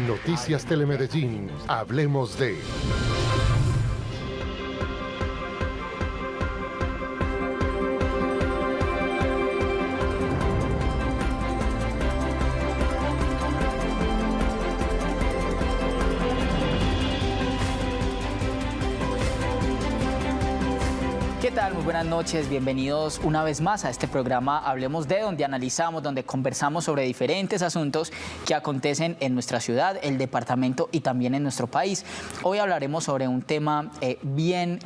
En Noticias Telemedellín, hablemos de... ¿Qué tal? Muy buenas noches, bienvenidos una vez más a este programa Hablemos de, donde analizamos, donde conversamos sobre diferentes asuntos que acontecen en nuestra ciudad, el departamento y también en nuestro país. Hoy hablaremos sobre un tema bien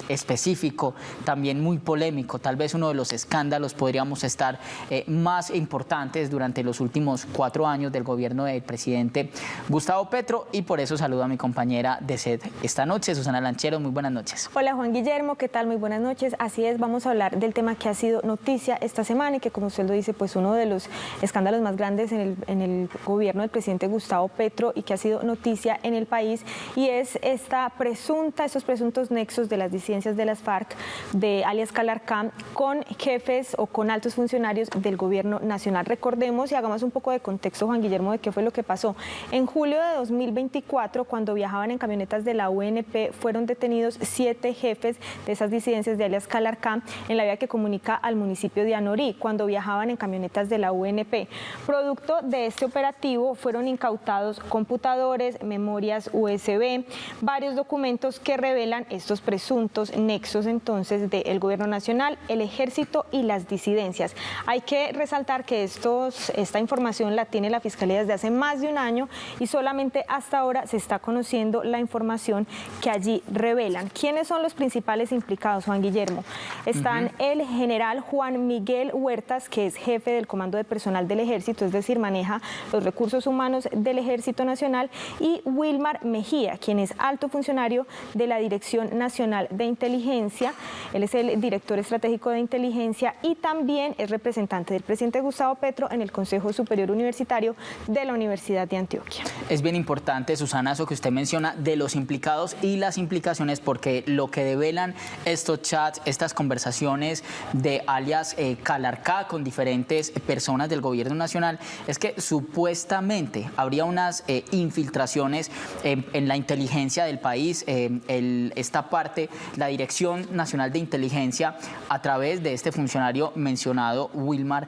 específico, también muy polémico, tal vez uno de los escándalos podríamos estar más importantes durante los últimos 4 años del gobierno del presidente Gustavo Petro, y por eso saludo a mi compañera de set esta noche, Susana Lanchero. Muy buenas noches. Hola Juan Guillermo, ¿qué tal? Muy buenas noches. Así es, vamos a hablar del tema que ha sido noticia esta semana y que, como usted lo dice, pues uno de los escándalos más grandes en el gobierno del presidente Gustavo Petro y que ha sido noticia en el país, y es estos presuntos nexos de las disidencias de las FARC, de alias Calarcá, con jefes o con altos funcionarios del gobierno nacional. Recordemos y hagamos un poco de contexto, Juan Guillermo, de qué fue lo que pasó. En julio de 2024, cuando viajaban en camionetas de la UNP, fueron detenidos 7 jefes de esas disidencias de alias Calarcá en la vía que comunica al municipio de Anorí, cuando viajaban en camionetas de la UNP. Producto de este operativo fueron incautados computadores, memorias USB, varios documentos que revelan estos presuntos nexos entonces del gobierno nacional, el ejército y las disidencias. Hay que resaltar que esta información la tiene la Fiscalía desde hace más de un año y solamente hasta ahora se está conociendo la información que allí revelan. ¿Quiénes son los principales implicados, Juan Guillermo? Están el general Juan Miguel Huertas, que es jefe del Comando de Personal del Ejército, es decir, maneja los recursos humanos del Ejército Nacional, y Wilmar Mejía, quien es alto funcionario de la Dirección Nacional de Inteligencia. Él es el director estratégico de inteligencia y también es representante del presidente Gustavo Petro en el Consejo Superior Universitario de la Universidad de Antioquia. Es bien importante, Susana, eso que usted menciona de los implicados y las implicaciones, porque lo que develan estos chats, estas conversaciones de alias Calarcá con diferentes personas del gobierno nacional, es que supuestamente habría unas infiltraciones en la inteligencia del país. Esta parte, la Dirección Nacional de Inteligencia, a través de este funcionario mencionado, Wilmar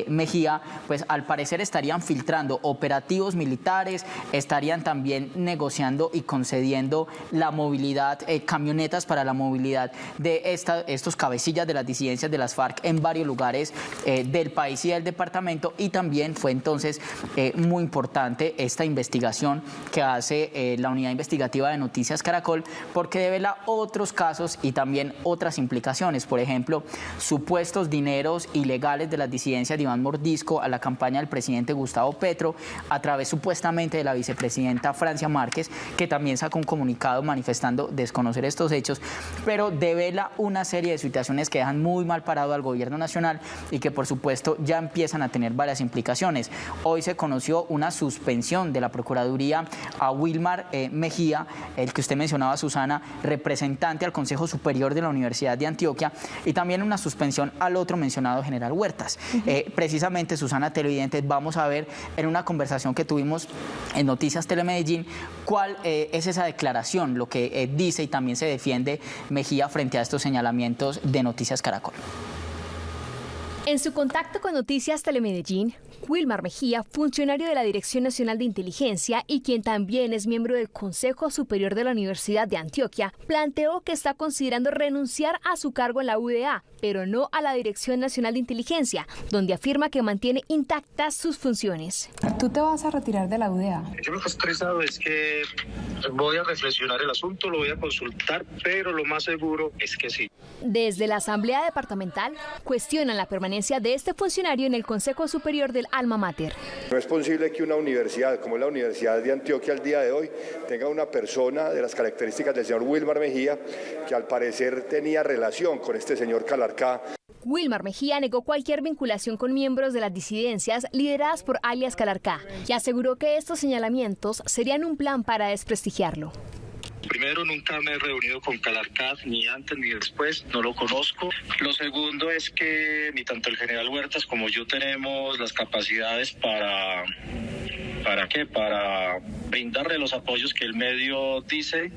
Mejía, pues al parecer estarían filtrando operativos militares, estarían también negociando y concediendo la movilidad, camionetas para la movilidad de estos cabecillas de las disidencias de las FARC en varios lugares del país y del departamento. Y también fue entonces muy importante esta investigación que hace la unidad investigativa de Noticias Caracol, porque devela otros casos y también otras implicaciones. Por ejemplo, supuestos dineros ilegales de las disidencias de Iván Mordisco a la campaña del presidente Gustavo Petro, a través supuestamente de la vicepresidenta Francia Márquez, que también sacó un comunicado manifestando desconocer estos hechos, pero devela una serie de situaciones que dejan muy mal parado al gobierno nacional y que por supuesto ya empiezan a tener varias implicaciones. Hoy se conoció una suspensión de la Procuraduría a Wilmar Mejía, el que usted mencionaba, Susana, representante al Consejo Superior de la Universidad de Antioquia, y también una suspensión al otro mencionado, general Huertas. Precisamente, Susana, televidentes, vamos a ver en una conversación que tuvimos en Noticias Telemedellín cuál es esa declaración, lo que dice y también se defiende Mejía frente a estos señalamientos de Noticias Caracol. En su contacto con Noticias Telemedellín, Wilmar Mejía, funcionario de la Dirección Nacional de Inteligencia y quien también es miembro del Consejo Superior de la Universidad de Antioquia, planteó que está considerando renunciar a su cargo en la UDA, pero no a la Dirección Nacional de Inteligencia, donde afirma que mantiene intactas sus funciones. ¿Tú te vas a retirar de la UDA? Yo lo que he expresado es que voy a reflexionar el asunto, lo voy a consultar, pero lo más seguro es que sí. Desde la Asamblea Departamental cuestionan la permanencia de este funcionario en el Consejo Superior del Alma Mater. No es posible que una universidad como la Universidad de Antioquia al día de hoy tenga una persona de las características del señor Wilmar Mejía, que al parecer tenía relación con este señor Calarcá. Wilmar Mejía negó cualquier vinculación con miembros de las disidencias lideradas por alias Calarcá y aseguró que estos señalamientos serían un plan para desprestigiarlo. Primero, nunca me he reunido con Calarcá, ni antes ni después, no lo conozco. Lo segundo es que ni tanto el general Huertas como yo tenemos las capacidades para ¿Para qué? Para brindarle los apoyos que el medio dice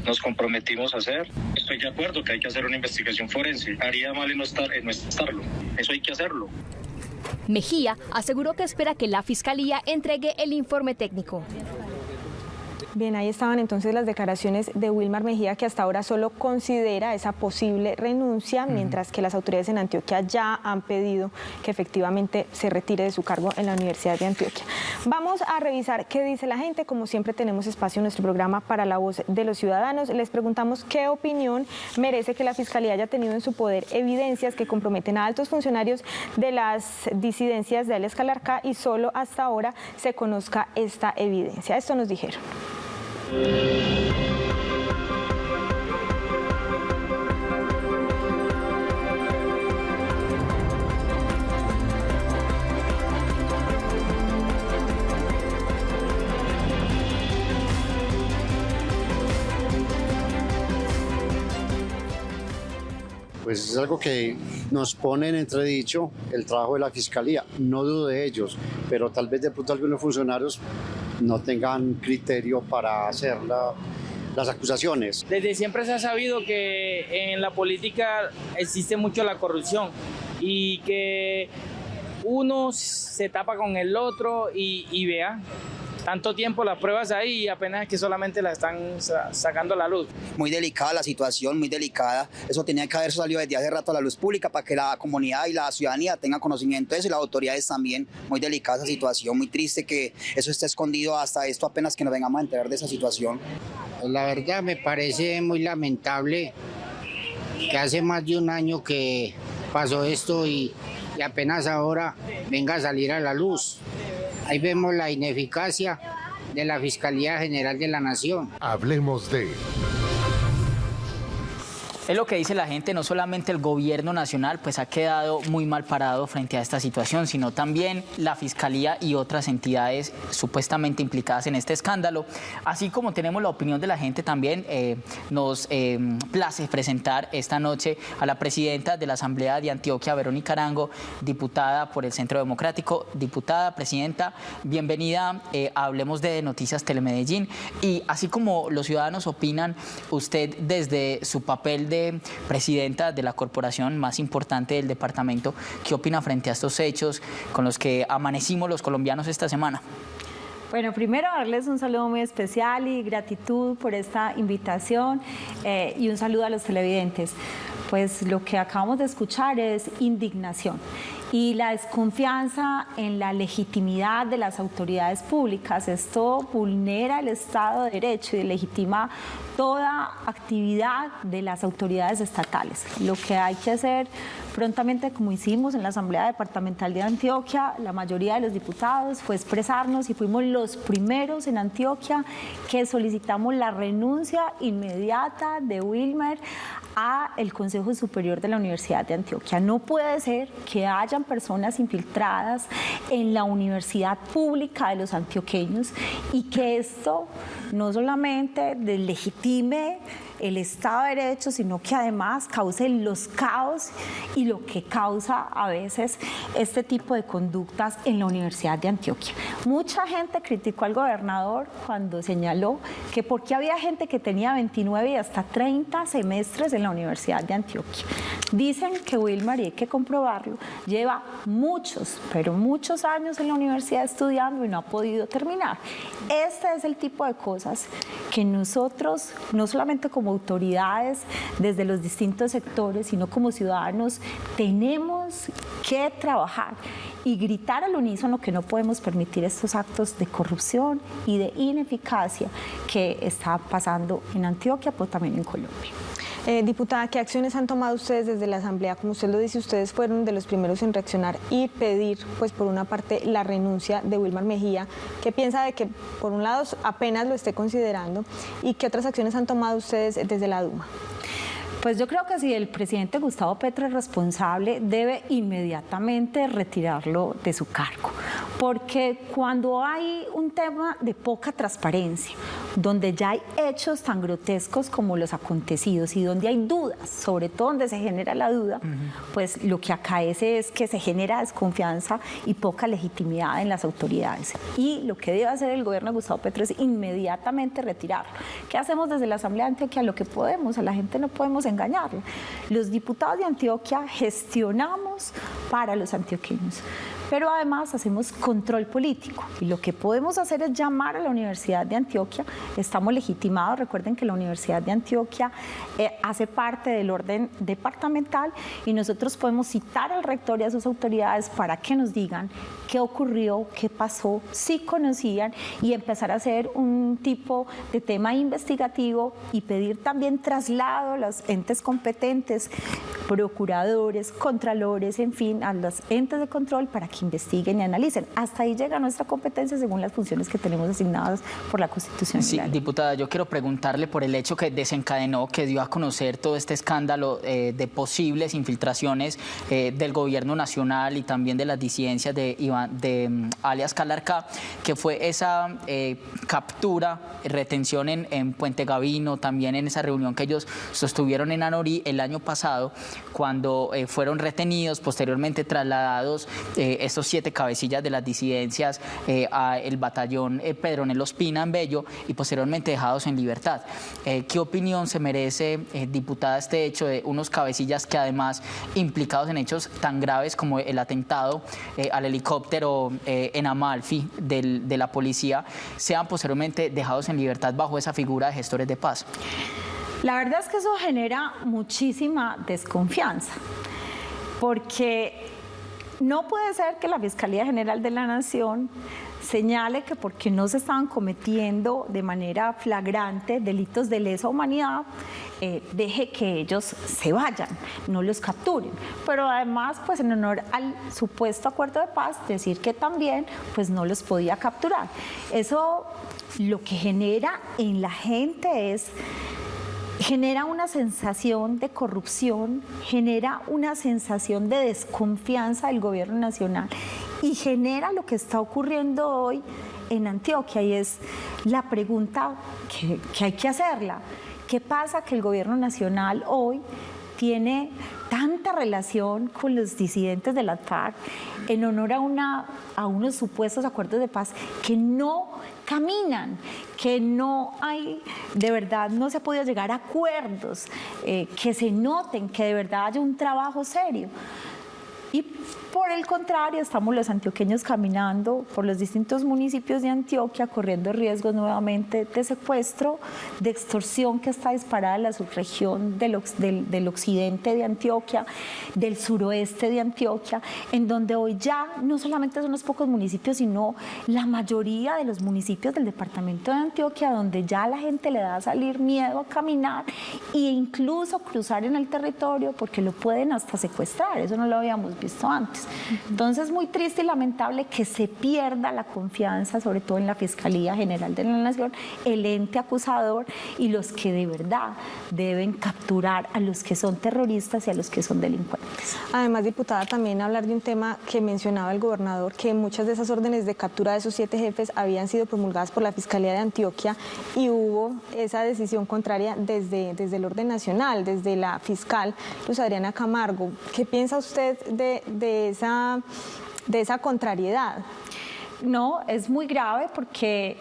nos comprometimos a hacer. Estoy de acuerdo que hay que hacer una investigación forense. Haría mal en no estarlo. Eso hay que hacerlo. Mejía aseguró que espera que la Fiscalía entregue el informe técnico. Bien, ahí estaban entonces las declaraciones de Wilmar Mejía, que hasta ahora solo considera esa posible renuncia, mientras que las autoridades en Antioquia ya han pedido que efectivamente se retire de su cargo en la Universidad de Antioquia. Vamos a revisar qué dice la gente. Como siempre, tenemos espacio en nuestro programa para la voz de los ciudadanos. Les preguntamos qué opinión merece que la Fiscalía haya tenido en su poder evidencias que comprometen a altos funcionarios de las disidencias de alias Calarcá y solo hasta ahora se conozca esta evidencia. Esto nos dijeron. Pues es algo que nos pone en entredicho el trabajo de la Fiscalía. No dudo de ellos, pero tal vez de pronto algunos funcionarios no tengan criterio para hacer las acusaciones. Desde siempre se ha sabido que en la política existe mucho la corrupción y que uno se tapa con el otro y vea. Tanto tiempo las pruebas ahí y apenas es que solamente la están sacando a la luz. Muy delicada la situación, muy delicada. Eso tenía que haber salido desde hace rato a la luz pública para que la comunidad y la ciudadanía tengan conocimiento de eso y las autoridades también. Muy delicada esa situación, muy triste que eso esté escondido hasta esto apenas que nos vengamos a enterar de esa situación. La verdad me parece muy lamentable que hace más de un año que pasó esto y apenas ahora venga a salir a la luz. Ahí vemos la ineficacia de la Fiscalía General de la Nación. Hablemos de... Es lo que dice la gente, no solamente el gobierno nacional pues ha quedado muy mal parado frente a esta situación, sino también la Fiscalía y otras entidades supuestamente implicadas en este escándalo. Así como tenemos la opinión de la gente, también nos place presentar esta noche a la presidenta de la Asamblea de Antioquia, Verónica Arango, diputada por el Centro Democrático. Diputada, presidenta, bienvenida a Hablemos de Noticias Telemedellín. Y así como los ciudadanos opinan, usted desde su papel de presidenta de la corporación más importante del departamento, ¿qué opina frente a estos hechos con los que amanecimos los colombianos esta semana? Bueno, primero darles un saludo muy especial y gratitud por esta invitación y un saludo a los televidentes. Pues lo que acabamos de escuchar es indignación y la desconfianza en la legitimidad de las autoridades públicas. Esto vulnera el Estado de Derecho y legitima toda actividad de las autoridades estatales. Lo que hay que hacer prontamente, como hicimos en la Asamblea Departamental de Antioquia, la mayoría de los diputados fue expresarnos y fuimos los primeros en Antioquia que solicitamos la renuncia inmediata de Wilmar a el Consejo Superior de la Universidad de Antioquia. No puede ser que hayan personas infiltradas en la universidad pública de los antioqueños y que esto no solamente deslegitime el Estado de Derecho, sino que además cause los caos y lo que causa a veces este tipo de conductas en la Universidad de Antioquia. Mucha gente criticó al gobernador cuando señaló que por qué había gente que tenía 29 y hasta 30 semestres en la Universidad de Antioquia. Dicen que Wilmar, y hay que comprobarlo, lleva muchos, pero muchos años en la universidad estudiando y no ha podido terminar. Este es el tipo de cosas que nosotros, no solamente como autoridades desde los distintos sectores, sino como ciudadanos, tenemos que trabajar y gritar al unísono que no podemos permitir estos actos de corrupción y de ineficacia que está pasando en Antioquia, pero también en Colombia. Diputada, ¿qué acciones han tomado ustedes desde la Asamblea? Como usted lo dice, ustedes fueron de los primeros en reaccionar y pedir, pues por una parte, la renuncia de Wilmar Mejía. ¿Qué piensa de que, por un lado, apenas lo esté considerando? ¿Y qué otras acciones han tomado ustedes desde la Duma? Pues yo creo que si el presidente Gustavo Petro es responsable, debe inmediatamente retirarlo de su cargo. Porque cuando hay un tema de poca transparencia, donde ya hay hechos tan grotescos como los acontecidos y donde hay dudas, sobre todo donde se genera la duda, pues lo que acaece es que se genera desconfianza y poca legitimidad en las autoridades. Y lo que debe hacer el gobierno de Gustavo Petro es inmediatamente retirarlo. ¿Qué hacemos desde la Asamblea de Antioquia? Lo que podemos, a la gente no podemos engañarla. Los diputados de Antioquia gestionamos para los antioqueños, pero además hacemos control político y lo que podemos hacer es llamar a la Universidad de Antioquia. Estamos legitimados, recuerden que la Universidad de Antioquia hace parte del orden departamental y nosotros podemos citar al rector y a sus autoridades para que nos digan qué ocurrió, qué pasó, si conocían y empezar a hacer un tipo de tema investigativo y pedir también traslado a los entes competentes, procuradores, contralores, en fin, a los entes de control para que investiguen y analicen. Hasta ahí llega nuestra competencia según las funciones que tenemos asignadas por la Constitución. Sí, diputada, yo quiero preguntarle por el hecho que desencadenó, que dio a conocer todo este escándalo de posibles infiltraciones del gobierno nacional y también de las disidencias de alias Calarcá, que fue esa captura, retención en Puente Gavino, también en esa reunión que ellos sostuvieron en Anorí el año pasado, cuando fueron retenidos, posteriormente trasladados estos 7 cabecillas de las disidencias al batallón Pedronel Ospina en Bello y posteriormente dejados en libertad. ¿Qué opinión se merece, diputada, este hecho de unos cabecillas que además implicados en hechos tan graves como el atentado al helicóptero en Amalfi de la policía sean posteriormente dejados en libertad bajo esa figura de gestores de paz? La verdad es que eso genera muchísima desconfianza, porque no puede ser que la Fiscalía General de la Nación señale que porque no se estaban cometiendo de manera flagrante delitos de lesa humanidad, deje que ellos se vayan, no los capturen. Pero además, pues en honor al supuesto acuerdo de paz, decir que también pues no los podía capturar. Eso lo que genera en la gente genera una sensación de corrupción, genera una sensación de desconfianza del gobierno nacional y genera lo que está ocurriendo hoy en Antioquia, y es la pregunta que hay que hacerla. ¿Qué pasa que el gobierno nacional hoy tiene tanta relación con los disidentes de la FARC en honor a unos supuestos acuerdos de paz que no caminan, que no hay, de verdad no se ha podido llegar a acuerdos, que se noten, que de verdad haya un trabajo serio? Y por el contrario, estamos los antioqueños caminando por los distintos municipios de Antioquia, corriendo riesgos nuevamente de secuestro, de extorsión que está disparada en la subregión del occidente de Antioquia, del suroeste de Antioquia, en donde hoy ya no solamente son unos pocos municipios, sino la mayoría de los municipios del departamento de Antioquia, donde ya a la gente le da a salir miedo a caminar e incluso cruzar en el territorio porque lo pueden hasta secuestrar. Eso no lo habíamos visto antes. Entonces, muy triste y lamentable que se pierda la confianza, sobre todo en la Fiscalía General de la Nación, el ente acusador y los que de verdad deben capturar a los que son terroristas y a los que son delincuentes. Además, diputada, también hablar de un tema que mencionaba el gobernador, que muchas de esas órdenes de captura de esos 7 jefes habían sido promulgadas por la Fiscalía de Antioquia y hubo esa decisión contraria desde el orden nacional, desde la fiscal Luz Adriana Camargo. ¿Qué piensa usted de esa contrariedad? No, es muy grave porque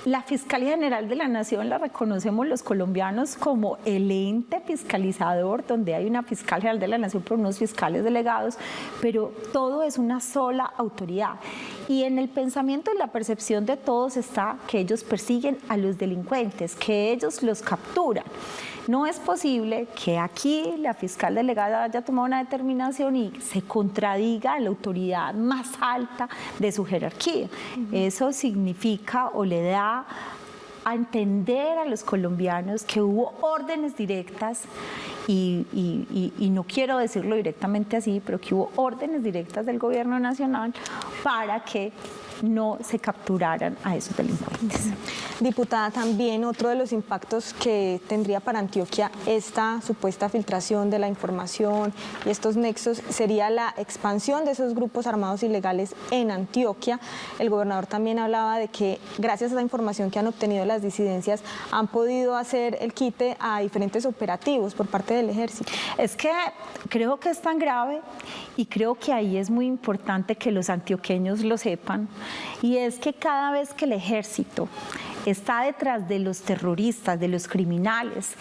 la Fiscalía General de la Nación la reconocemos los colombianos como el ente fiscalizador, donde hay una Fiscal General de la Nación por unos fiscales delegados, pero todo es una sola autoridad. Y en el pensamiento y la percepción de todos está que ellos persiguen a los delincuentes, que ellos los capturan. No es posible que aquí la fiscal delegada haya tomado una determinación y se contradiga a la autoridad más alta de su jerarquía. Eso significa o le da a entender a los colombianos que hubo órdenes directas y no quiero decirlo directamente así, pero que hubo órdenes directas del gobierno nacional para que no se capturaran a esos delincuentes. Diputada, también otro de los impactos que tendría para Antioquia esta supuesta filtración de la información y estos nexos sería la expansión de esos grupos armados ilegales en Antioquia. El gobernador también hablaba de que gracias a la información que han obtenido las disidencias han podido hacer el quite a diferentes operativos por parte del ejército. Es que creo que es tan grave y creo que ahí es muy importante que los antioqueños lo sepan, y es que cada vez que el ejército está detrás de los terroristas, de los criminales,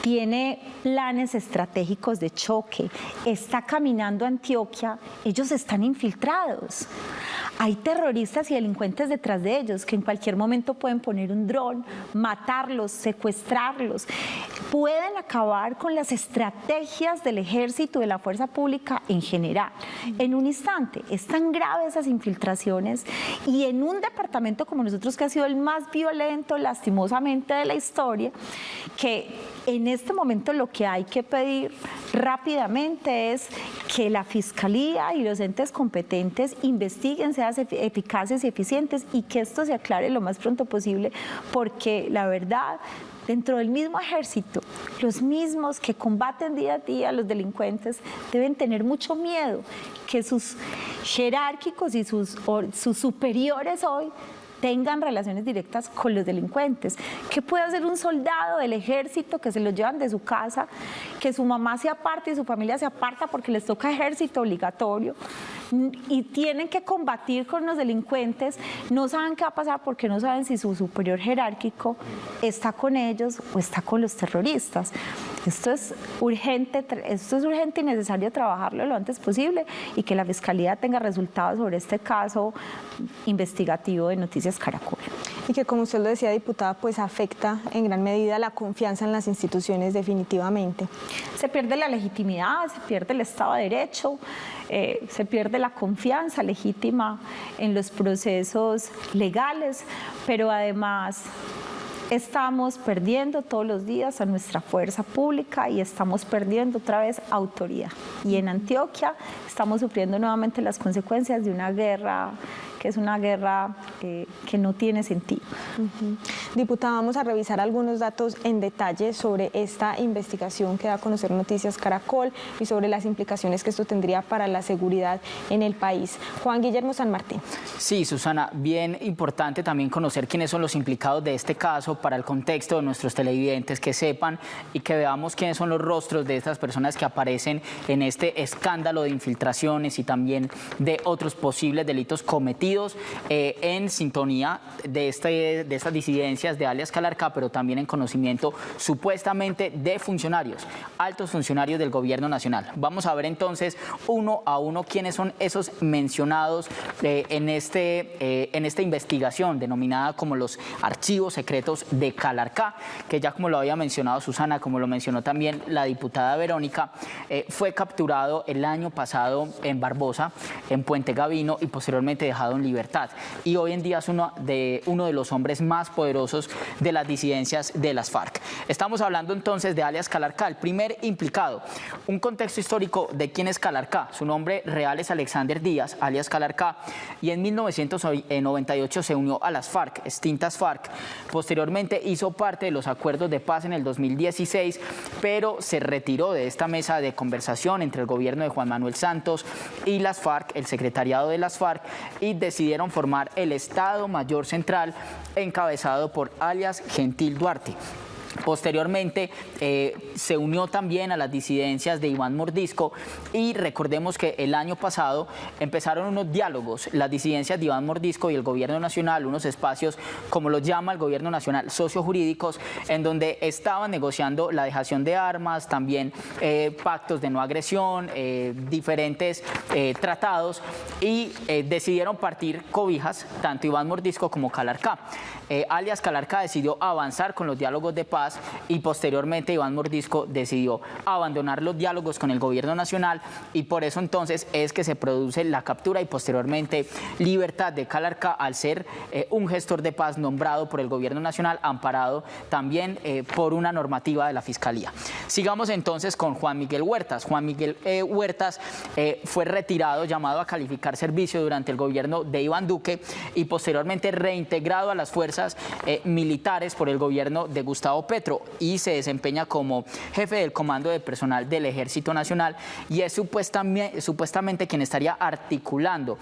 tiene planes estratégicos de choque, está caminando a Antioquia, ellos están infiltrados. Hay terroristas y delincuentes detrás de ellos que en cualquier momento pueden poner un dron, matarlos, secuestrarlos. Pueden acabar con las estrategias del ejército y de la fuerza pública en general. En un instante, es tan grave esas infiltraciones, y en un departamento como nosotros, que ha sido el más violento, lastimosamente, de la historia, que en este momento lo que hay que pedir rápidamente es que la Fiscalía y los entes competentes investiguen, sean eficaces y eficientes, y que esto se aclare lo más pronto posible, porque la verdad, dentro del mismo ejército, los mismos que combaten día a día a los delincuentes deben tener mucho miedo que sus jerárquicos y sus superiores hoy tengan relaciones directas con los delincuentes. ¿Qué puede hacer un soldado del ejército que se lo llevan de su casa, que su mamá se aparta y su familia se aparta porque les toca ejército obligatorio, y tienen que combatir con los delincuentes? No saben qué va a pasar porque no saben si su superior jerárquico está con ellos o está con los terroristas. Esto es urgente y necesario trabajarlo lo antes posible, y que la Fiscalía tenga resultados sobre este caso investigativo de Noticias Caracol. Y que, como usted lo decía, diputada, pues afecta en gran medida la confianza en las instituciones definitivamente. Se pierde la legitimidad, se pierde el Estado de Derecho, se pierde la confianza legítima en los procesos legales, pero además estamos perdiendo todos los días a nuestra fuerza pública y estamos perdiendo otra vez autoridad. Y en Antioquia estamos sufriendo nuevamente las consecuencias de una guerra que es una guerra que no tiene sentido. Diputada, vamos a revisar algunos datos en detalle sobre esta investigación que da a conocer Noticias Caracol y sobre las implicaciones que esto tendría para la seguridad en el país. Juan Guillermo San Martín. Sí, Susana, bien importante también conocer quiénes son los implicados de este caso para el contexto de nuestros televidentes, que sepan y que veamos quiénes son los rostros de estas personas que aparecen en este escándalo de infiltraciones y también de otros posibles delitos cometidos en sintonía de estas disidencias de alias Calarcá, pero también en conocimiento supuestamente de funcionarios, altos funcionarios del gobierno nacional. Vamos a ver entonces uno a uno quiénes son esos mencionados en esta investigación denominada como los archivos secretos de Calarcá, que ya, como lo había mencionado Susana, como lo mencionó también la diputada Verónica, fue capturado el año pasado en Barbosa, en Puente Gavino, y posteriormente dejado en libertad, y hoy en día es uno de los hombres más poderosos de las disidencias de las FARC. Estamos hablando entonces de alias Calarcá, el primer implicado. Un contexto histórico de quién es Calarcá. Su nombre real es Alexander Díaz, alias Calarcá, y en 1998 se unió a las FARC, extintas FARC. Posteriormente hizo parte de los acuerdos de paz en el 2016, pero se retiró de esta mesa de conversación entre el gobierno de Juan Manuel Santos y las FARC, el secretariado de las FARC, y decidieron formar el Estado Mayor Central encabezado por alias Gentil Duarte. Posteriormente se unió también a las disidencias de Iván Mordisco, y recordemos que el año pasado empezaron unos diálogos, las disidencias de Iván Mordisco y el gobierno nacional, unos espacios, como los llama el gobierno nacional, sociojurídicos, en donde estaban negociando la dejación de armas, también pactos de no agresión, diferentes tratados, y decidieron partir cobijas, tanto Iván Mordisco como Calarcá. Alias Calarcá decidió avanzar con los diálogos de paz Paz y posteriormente Iván Mordisco decidió abandonar los diálogos con el gobierno nacional y por eso entonces es que se produce la captura y posteriormente libertad de Calarcá al ser un gestor de paz nombrado por el gobierno nacional, amparado también por una normativa de la Fiscalía. Sigamos entonces con Juan Miguel Huertas. Juan Miguel Huertas fue retirado, llamado a calificar servicio durante el gobierno de Iván Duque y posteriormente reintegrado a las fuerzas militares por el gobierno de Gustavo Petro y se desempeña como jefe del comando de personal del Ejército Nacional y es supuestamente quien estaría articulando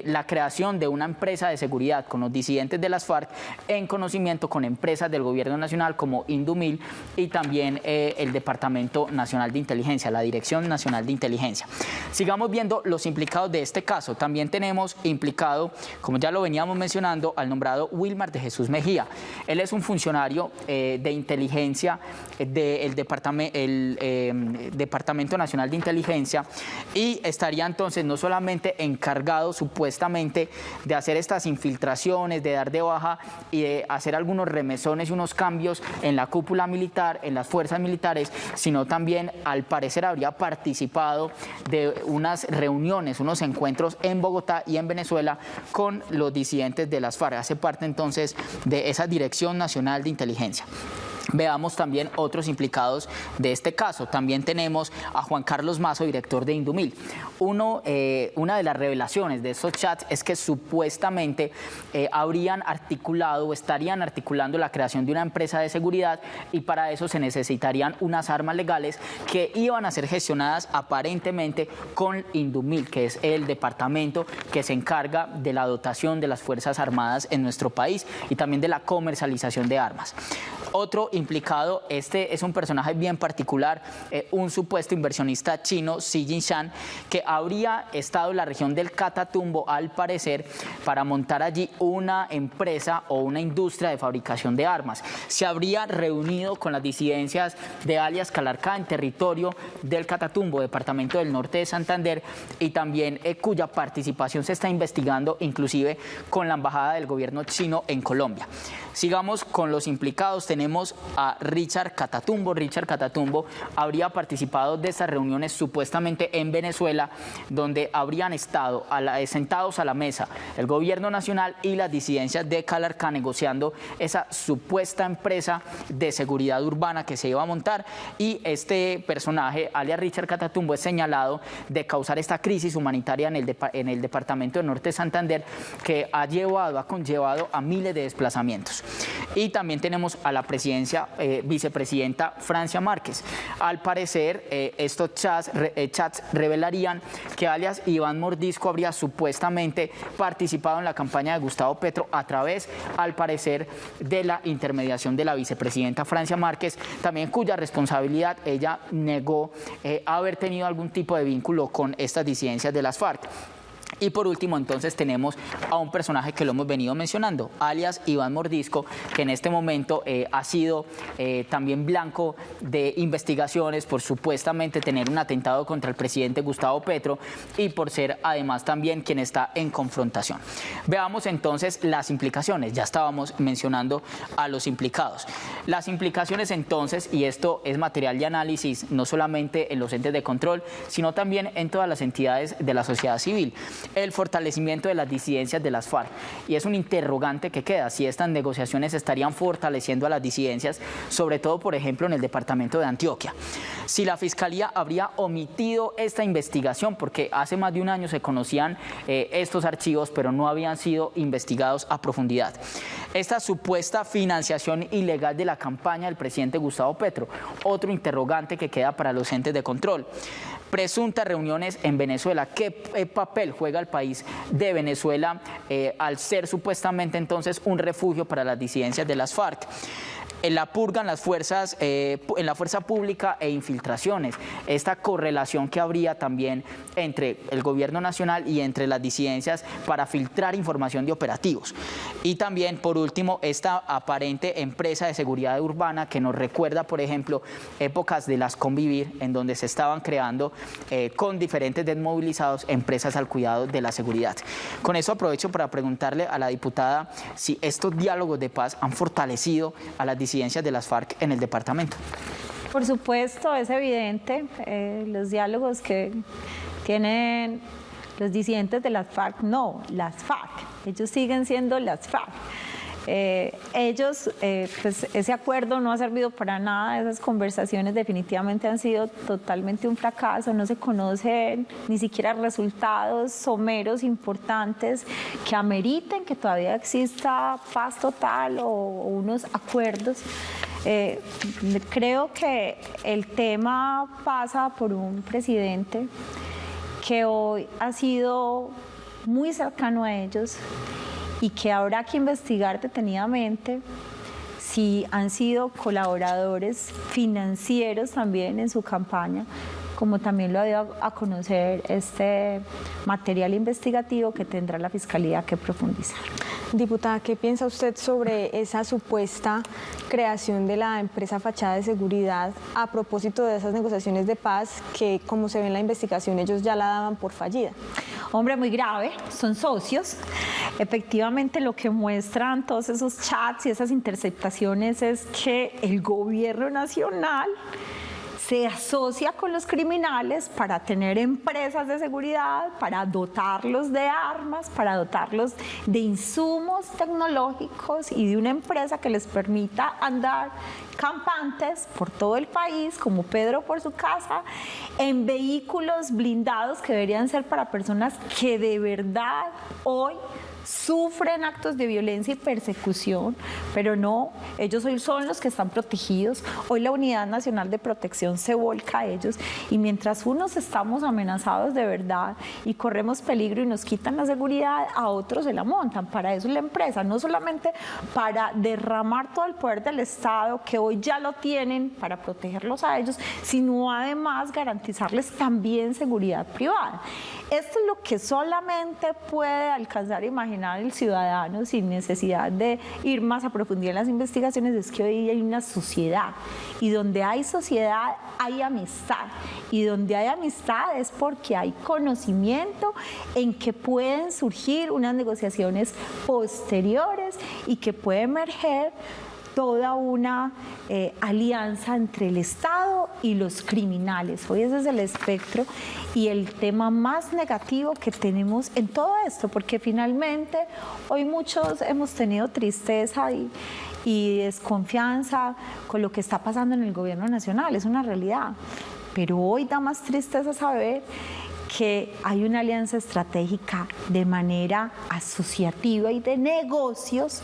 la creación de una empresa de seguridad con los disidentes de las FARC en conocimiento con empresas del gobierno nacional como Indumil y también el Departamento Nacional de Inteligencia, la Dirección Nacional de Inteligencia. Sigamos viendo los implicados de este caso. También tenemos implicado, como ya lo veníamos mencionando, al nombrado Wilmar de Jesús Mejía. Él es un funcionario de inteligencia del Departamento Nacional de Inteligencia y estaría entonces no solamente encargado supuestamente de hacer estas infiltraciones, de dar de baja y de hacer algunos remesones y unos cambios en la cúpula militar, en las fuerzas militares, sino también al parecer habría participado de unas reuniones, unos encuentros en Bogotá y en Venezuela con los disidentes de las FARC. Hace parte entonces de esa Dirección Nacional de Inteligencia. Veamos también otros implicados de este caso. También tenemos a Juan Carlos Mazo, director de Indumil. Una de las revelaciones de estos chats es que supuestamente habrían articulado o estarían articulando la creación de una empresa de seguridad y para eso se necesitarían unas armas legales que iban a ser gestionadas aparentemente con Indumil, que es el departamento que se encarga de la dotación de las Fuerzas Armadas en nuestro país y también de la comercialización de armas. Otro implicado, este es un personaje bien particular, un supuesto inversionista chino, Xi Jinshan, que habría estado en la región del Catatumbo, al parecer, para montar allí una empresa o una industria de fabricación de armas. Se habría reunido con las disidencias de alias Calarcá en territorio del Catatumbo, departamento del norte de Santander, y también cuya participación se está investigando inclusive con la embajada del gobierno chino en Colombia. Sigamos con los implicados. Tenemos a Richard Catatumbo. Richard Catatumbo habría participado de estas reuniones supuestamente en Venezuela, donde habrían estado sentados a la mesa el gobierno nacional y las disidencias de Calarcá negociando esa supuesta empresa de seguridad urbana que se iba a montar, y este personaje, alias Richard Catatumbo, es señalado de causar esta crisis humanitaria en el departamento del norte de Santander que ha conllevado a miles de desplazamientos. Y también tenemos a la vicepresidenta Francia Márquez. Al parecer, estos chats revelarían que alias Iván Mordisco habría supuestamente participado en la campaña de Gustavo Petro a través, al parecer, de la intermediación de la vicepresidenta Francia Márquez, también cuya responsabilidad ella negó haber tenido algún tipo de vínculo con estas disidencias de las FARC. Y por último, entonces, tenemos a un personaje que lo hemos venido mencionando, alias Iván Mordisco, que en este momento ha sido también blanco de investigaciones por supuestamente tener un atentado contra el presidente Gustavo Petro y por ser además también quien está en confrontación. Veamos entonces las implicaciones. Ya estábamos mencionando a los implicados. Las implicaciones entonces, y esto es material de análisis no solamente en los entes de control, sino también en todas las entidades de la sociedad civil. El fortalecimiento de las disidencias de las FARC. Y es un interrogante que queda, si estas negociaciones estarían fortaleciendo a las disidencias, sobre todo, por ejemplo, en el departamento de Antioquia. Si la Fiscalía habría omitido esta investigación, porque hace más de un año se conocían estos archivos, pero no habían sido investigados a profundidad. Esta supuesta financiación ilegal de la campaña del presidente Gustavo Petro, otro interrogante que queda para los entes de control. Presuntas reuniones en Venezuela. ¿Qué papel juega el país de Venezuela al ser supuestamente entonces un refugio para las disidencias de las FARC? La purga en la fuerza pública e infiltraciones, esta correlación que habría también entre el gobierno nacional y entre las disidencias para filtrar información de operativos. Y también, por último, esta aparente empresa de seguridad urbana que nos recuerda, por ejemplo, épocas de las Convivir, en donde se estaban creando con diferentes desmovilizados empresas al cuidado de la seguridad. Con eso aprovecho para preguntarle a la diputada si estos diálogos de paz han fortalecido a las disidencias disidencias de las FARC en el departamento. Por supuesto, es evidente, los diálogos que tienen los disidentes de las FARC, no, las FARC, ellos siguen siendo las FARC. Pues ese acuerdo no ha servido para nada, esas conversaciones definitivamente han sido totalmente un fracaso, no se conocen ni siquiera resultados someros importantes que ameriten que todavía exista paz total o unos acuerdos. Creo que el tema pasa por un presidente que hoy ha sido muy cercano a ellos y que habrá que investigar detenidamente si han sido colaboradores financieros también en su campaña, como también lo ha dado a conocer este material investigativo que tendrá la Fiscalía que profundizar. Diputada, ¿qué piensa usted sobre esa supuesta creación de la empresa fachada de seguridad a propósito de esas negociaciones de paz que, como se ve en la investigación, ellos ya la daban por fallida? Hombre, muy grave, son socios. Efectivamente, lo que muestran todos esos chats y esas interceptaciones es que el gobierno nacional se asocia con los criminales para tener empresas de seguridad, para dotarlos de armas, para dotarlos de insumos tecnológicos y de una empresa que les permita andar campantes por todo el país, como Pedro por su casa, en vehículos blindados que deberían ser para personas que de verdad hoy sufren actos de violencia y persecución, pero no, ellos hoy son los que están protegidos. Hoy la Unidad Nacional de Protección se volca a ellos y mientras unos estamos amenazados de verdad y corremos peligro y nos quitan la seguridad, a otros se la montan. Para eso es la empresa, no solamente para derramar todo el poder del Estado, que hoy ya lo tienen para protegerlos a ellos, sino además garantizarles también seguridad privada. Esto es lo que solamente puede alcanzar a imaginar el ciudadano sin necesidad de ir más a profundidad en las investigaciones. Es que hoy hay una sociedad y donde hay sociedad hay amistad y donde hay amistad es porque hay conocimiento en que pueden surgir unas negociaciones posteriores y que puede emerger toda una alianza entre el Estado y los criminales. Hoy ese es el espectro y el tema más negativo que tenemos en todo esto, porque finalmente hoy muchos hemos tenido tristeza y desconfianza con lo que está pasando en el gobierno nacional, es una realidad, pero hoy da más tristeza saber que hay una alianza estratégica de manera asociativa y de negocios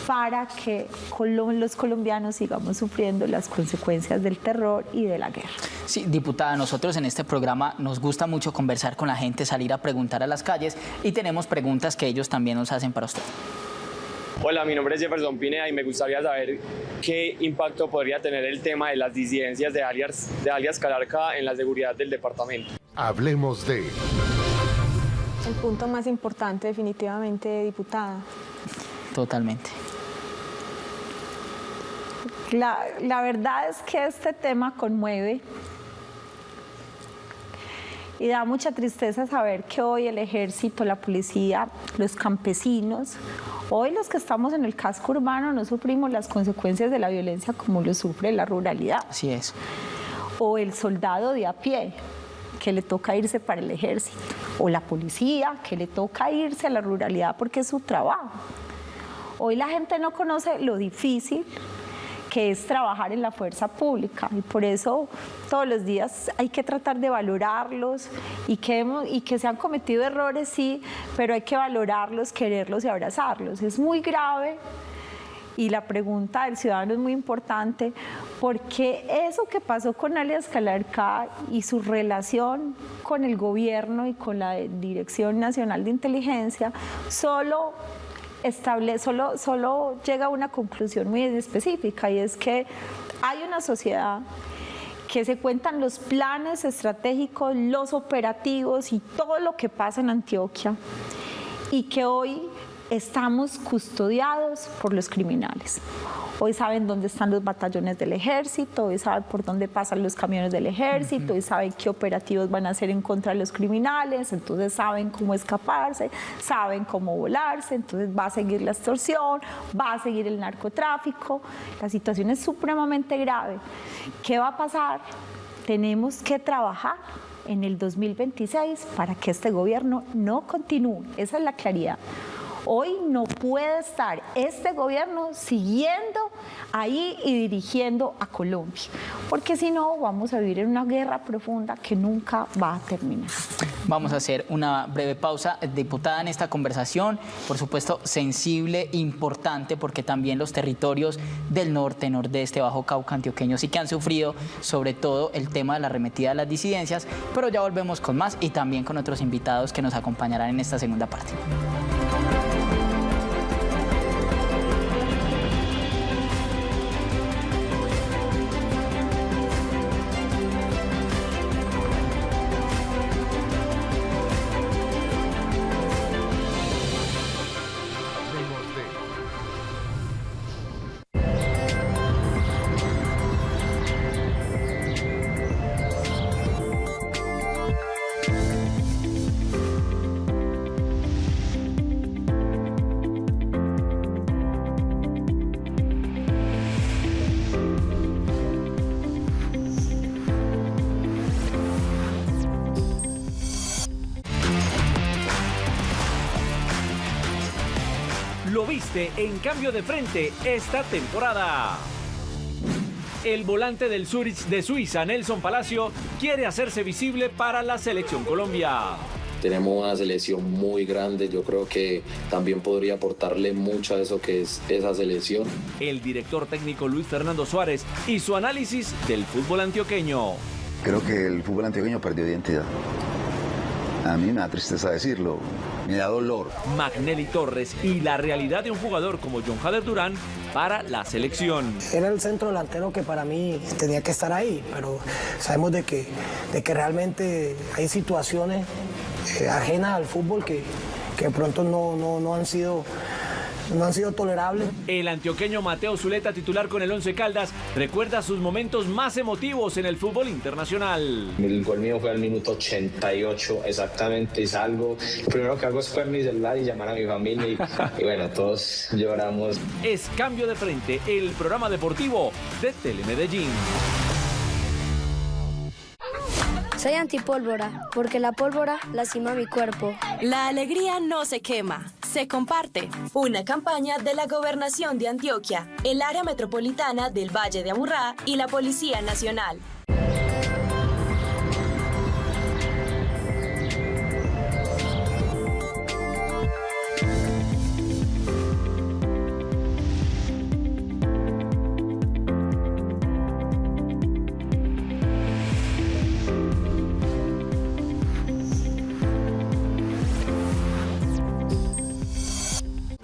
para que los colombianos sigamos sufriendo las consecuencias del terror y de la guerra. Sí, diputada, nosotros en este programa nos gusta mucho conversar con la gente, salir a preguntar a las calles y tenemos preguntas que ellos también nos hacen para usted. Hola, mi nombre es Jefferson Pineda y me gustaría saber qué impacto podría tener el tema de las disidencias de alias Calarca en la seguridad del departamento. Hablemos de... El punto más importante definitivamente, diputada. Totalmente. La verdad es que este tema conmueve y da mucha tristeza saber que hoy el ejército, la policía, los campesinos, hoy los que estamos en el casco urbano no sufrimos las consecuencias de la violencia como lo sufre la ruralidad. Así es. O el soldado de a pie, que le toca irse para el ejército, o la policía, que le toca irse a la ruralidad porque es su trabajo. Hoy la gente no conoce lo difícil que es trabajar en la fuerza pública y por eso todos los días hay que tratar de valorarlos y que se han cometido errores, sí, pero hay que valorarlos, quererlos y abrazarlos. Es muy grave y la pregunta del ciudadano es muy importante porque eso que pasó con alias Calarca y su relación con el gobierno y con la Dirección Nacional de Inteligencia solo llega a una conclusión muy específica y es que hay una sociedad que se cuentan los planes estratégicos, los operativos y todo lo que pasa en Antioquia y que hoy estamos custodiados por los criminales. Hoy saben dónde están los batallones del ejército, hoy saben por dónde pasan los camiones del ejército, hoy saben qué operativos van a hacer en contra de los criminales, entonces saben cómo escaparse, saben cómo volarse, entonces va a seguir la extorsión, va a seguir el narcotráfico. La situación es supremamente grave. ¿Qué va a pasar? Tenemos que trabajar en el 2026 para que este gobierno no continúe. Esa es la claridad. Hoy no puede estar este gobierno siguiendo ahí y dirigiendo a Colombia, porque si no vamos a vivir en una guerra profunda que nunca va a terminar. Vamos a hacer una breve pausa. Diputada, en esta conversación, por supuesto, sensible, importante, porque también los territorios del norte, nordeste, Bajo Cauca, antioqueño sí que han sufrido, sobre todo el tema de la arremetida de las disidencias, pero ya volvemos con más y también con otros invitados que nos acompañarán en esta segunda parte. Lo viste en Cambio de Frente esta temporada. El volante del Zurich de Suiza, Nelson Palacio, quiere hacerse visible para la Selección Colombia. Tenemos una selección muy grande, yo creo que también podría aportarle mucho a eso que es esa selección. El director técnico Luis Fernando Suárez y su análisis del fútbol antioqueño. Creo que el fútbol antioqueño perdió identidad. A mí me da tristeza decirlo, me da dolor. Magnelli Torres y la realidad de un jugador como John Jader Durán para la selección. Era el centro delantero que para mí tenía que estar ahí, pero sabemos de que realmente hay situaciones ajenas al fútbol que de pronto no han sido tolerables. El antioqueño Mateo Zuleta, titular con el Once Caldas, recuerda sus momentos más emotivos en el fútbol internacional. El gol mío fue al minuto 88 exactamente, y salgo. Lo primero que hago es coger mi celular y llamar a mi familia y bueno, todos lloramos. Es Cambio de Frente, el programa deportivo de Telemedellín. Soy antipólvora, porque la pólvora lastima mi cuerpo. La alegría no se quema, se comparte. Una campaña de la Gobernación de Antioquia, el área metropolitana del Valle de Aburrá y la Policía Nacional.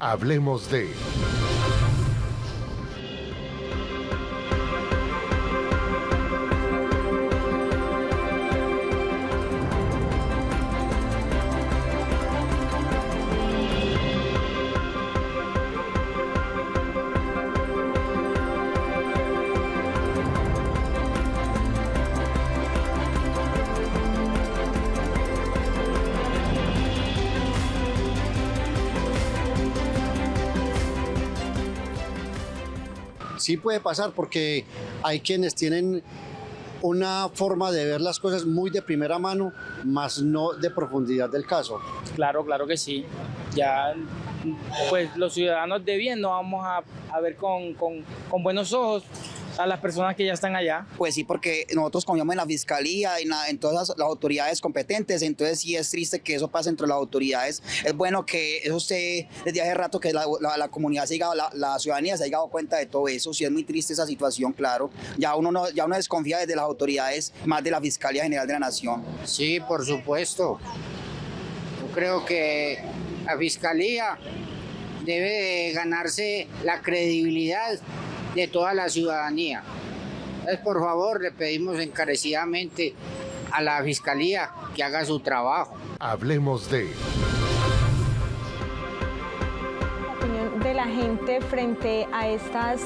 Hablemos de... Sí puede pasar porque hay quienes tienen una forma de ver las cosas muy de primera mano, más no de profundidad del caso. Claro que sí. Ya, pues los ciudadanos de bien no vamos a ver con buenos ojos a las personas que ya están allá. Pues sí, porque nosotros confiamos en la fiscalía y en todas las autoridades competentes, entonces sí es triste que eso pase entre las autoridades. Es bueno que eso esté desde hace rato, que la comunidad la ciudadanía se haya dado cuenta de todo eso. Sí es muy triste esa situación, claro. Ya uno desconfía desde las autoridades, más de la Fiscalía General de la Nación. Sí, por supuesto. Yo creo que la Fiscalía debe de ganarse la credibilidad de toda la ciudadanía. Entonces, por favor, le pedimos encarecidamente a la Fiscalía que haga su trabajo. Hablemos de... gente frente a estas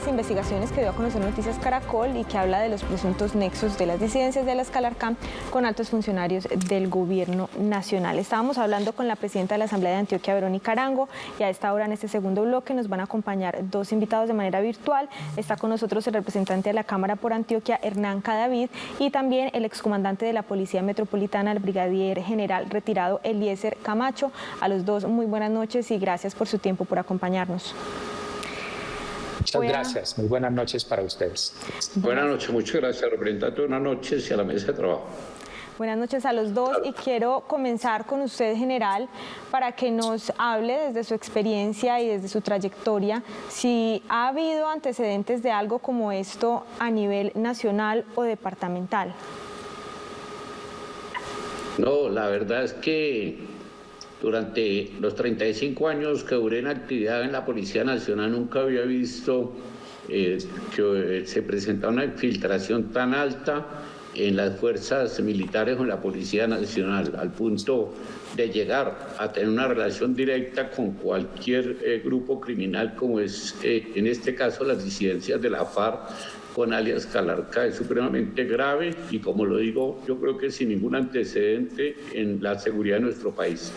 investigaciones que dio a conocer Noticias Caracol y que habla de los presuntos nexos de las disidencias de Alias Calarcá con altos funcionarios del gobierno nacional. Estábamos hablando con la presidenta de la Asamblea de Antioquia, Verónica Arango, y a esta hora en este segundo bloque nos van a acompañar dos invitados de manera virtual. Está con nosotros el representante de la Cámara por Antioquia, Hernán Cadavid, y también el excomandante de la Policía Metropolitana, el brigadier general retirado Eliezer Camacho. A los dos, muy buenas noches y gracias por su tiempo, por acompañarnos. Muchas gracias, muy buenas noches para ustedes. Buenas noches, muchas gracias, representante, buenas noches y a la mesa de trabajo. Buenas noches a los dos y quiero comenzar con usted, general, para que nos hable desde su experiencia y desde su trayectoria si ha habido antecedentes de algo como esto a nivel nacional o departamental. No, la verdad es que durante los 35 años que duré en actividad en la Policía Nacional nunca había visto que se presentara una infiltración tan alta en las fuerzas militares o en la Policía Nacional, al punto de llegar a tener una relación directa con cualquier grupo criminal, como es en este caso las disidencias de la FARC con alias Calarcá. Es supremamente grave y, como lo digo, yo creo que sin ningún antecedente en la seguridad de nuestro país.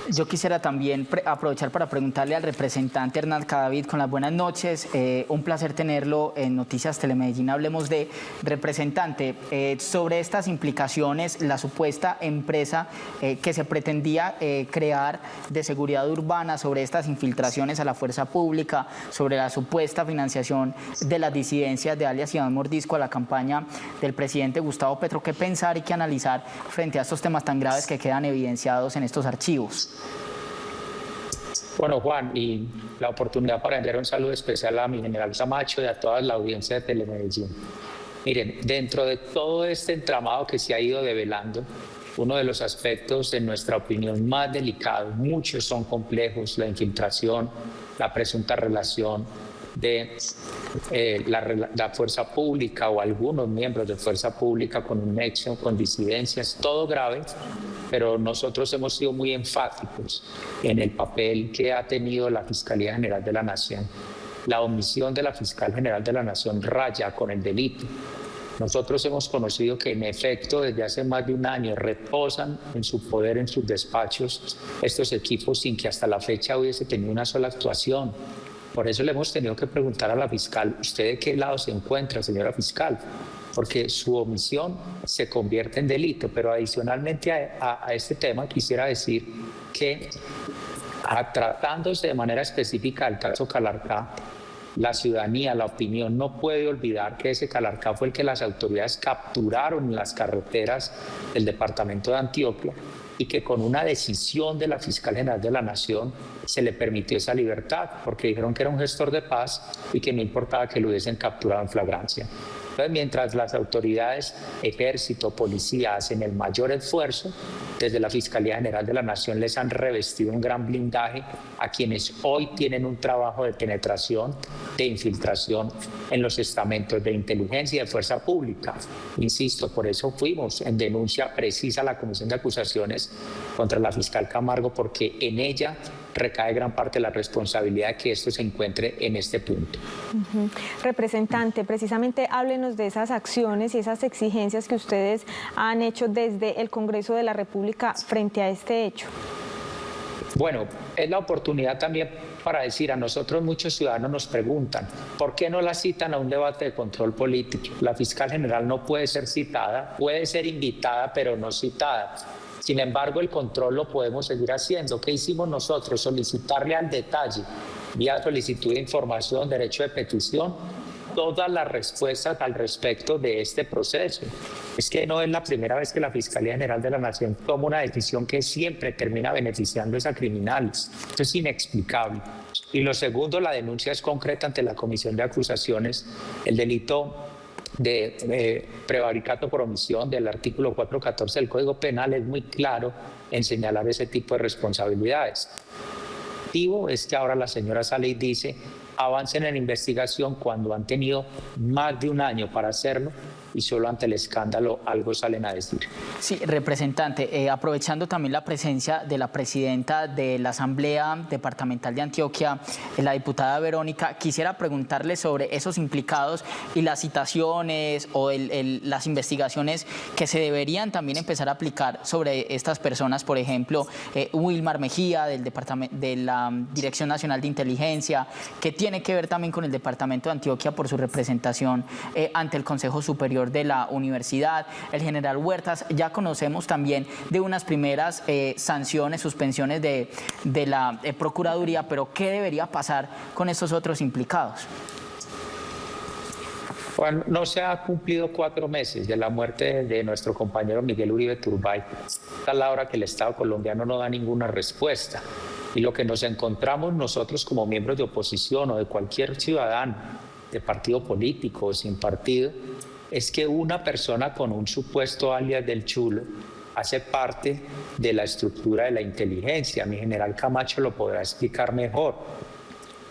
Yo quisiera también aprovechar para preguntarle al representante Hernán Cadavid, con las buenas noches, un placer tenerlo en Noticias Telemedellín. Hablemos de representante, sobre estas implicaciones, la supuesta empresa que se pretendía crear de seguridad urbana, sobre estas infiltraciones a la fuerza pública, sobre la supuesta financiación de las disidencias de alias Iván Mordisco a la campaña del presidente Gustavo Petro. ¿Qué pensar y qué analizar frente a estos temas tan graves que quedan evidenciados en estos archivos? Bueno, Juan, y la oportunidad para enviar un saludo especial a mi general Camacho y a toda la audiencia de Telemedellín. Miren, dentro de todo este entramado que se ha ido develando, uno de los aspectos, en nuestra opinión, más delicados, muchos son complejos, la infiltración, la presunta relación de la fuerza pública o algunos miembros de fuerza pública con un nexo, con disidencias, todo grave, pero nosotros hemos sido muy enfáticos en el papel que ha tenido la Fiscalía General de la Nación. La omisión de la Fiscal General de la Nación raya con el delito. Nosotros hemos conocido que en efecto desde hace más de un año reposan en su poder, en sus despachos, estos equipos sin que hasta la fecha hubiese tenido una sola actuación. Por eso le hemos tenido que preguntar a la fiscal, ¿usted de qué lado se encuentra, señora fiscal? Porque su omisión se convierte en delito. Pero adicionalmente a este tema quisiera decir que tratándose de manera específica del caso Calarcá, la ciudadanía, la opinión no puede olvidar que ese Calarcá fue el que las autoridades capturaron en las carreteras del departamento de Antioquia y que con una decisión de la Fiscal General de la Nación se le permitió esa libertad, porque dijeron que era un gestor de paz y que no importaba que lo hubiesen capturado en flagrancia. Entonces, mientras las autoridades, ejército, policía, hacen el mayor esfuerzo, desde la Fiscalía General de la Nación les han revestido un gran blindaje a quienes hoy tienen un trabajo de penetración, de infiltración en los estamentos de inteligencia y de fuerza pública. Insisto, por eso fuimos en denuncia precisa a la Comisión de Acusaciones contra la fiscal Camargo, porque en ella recae gran parte de la responsabilidad de que esto se encuentre en este punto. Representante, precisamente háblenos de esas acciones y esas exigencias que ustedes han hecho desde el Congreso de la República frente a este hecho. Bueno, es la oportunidad también para decir, a nosotros muchos ciudadanos nos preguntan, ¿por qué no la citan a un debate de control político? La fiscal general no puede ser citada, puede ser invitada, pero no citada. Sin embargo, el control lo podemos seguir haciendo. ¿Qué hicimos nosotros? Solicitarle al detalle, vía solicitud de información, derecho de petición, todas las respuestas al respecto de este proceso. Es que no es la primera vez que la Fiscalía General de la Nación toma una decisión que siempre termina beneficiando a criminales. Esto es inexplicable. Y lo segundo, la denuncia es concreta ante la Comisión de Acusaciones. El delito de prevaricato por omisión del artículo 414 del Código Penal es muy claro en señalar ese tipo de responsabilidades. El motivo es que ahora la señora sale y dice avancen en investigación cuando han tenido más de un año para hacerlo y solo ante el escándalo algo salen a decir. Sí, representante, aprovechando también la presencia de la presidenta de la Asamblea Departamental de Antioquia, la diputada Verónica, quisiera preguntarle sobre esos implicados y las citaciones o las investigaciones que se deberían también empezar a aplicar sobre estas personas, por ejemplo, Wilmar Mejía de la Dirección Nacional de Inteligencia, que tiene que ver también con el Departamento de Antioquia por su representación ante el Consejo Superior de la Universidad, el general Huertas. Ya conocemos también de unas primeras sanciones, suspensiones de la Procuraduría, pero ¿qué debería pasar con estos otros implicados? Juan, no se ha cumplido 4 meses de la muerte de nuestro compañero Miguel Uribe Turbay, a la hora que el Estado colombiano no da ninguna respuesta. Y lo que nos encontramos nosotros como miembros de oposición o de cualquier ciudadano, de partido político o sin partido, es que una persona con un supuesto alias del Chulo hace parte de la estructura de la inteligencia. Mi general Camacho lo podrá explicar mejor.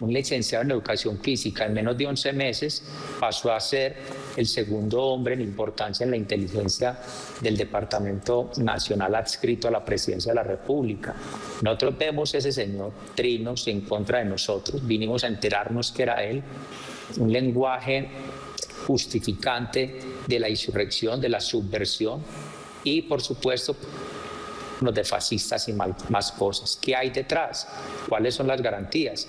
Un licenciado en educación física en menos de 11 meses pasó a ser el segundo hombre en importancia en la inteligencia del Departamento Nacional adscrito a la Presidencia de la República. Nosotros vemos ese señor trinos en contra de nosotros, vinimos a enterarnos que era él, un lenguaje justificante de la insurrección, de la subversión y, por supuesto, unos de fascistas y más cosas. ¿Qué hay detrás? ¿Cuáles son las garantías?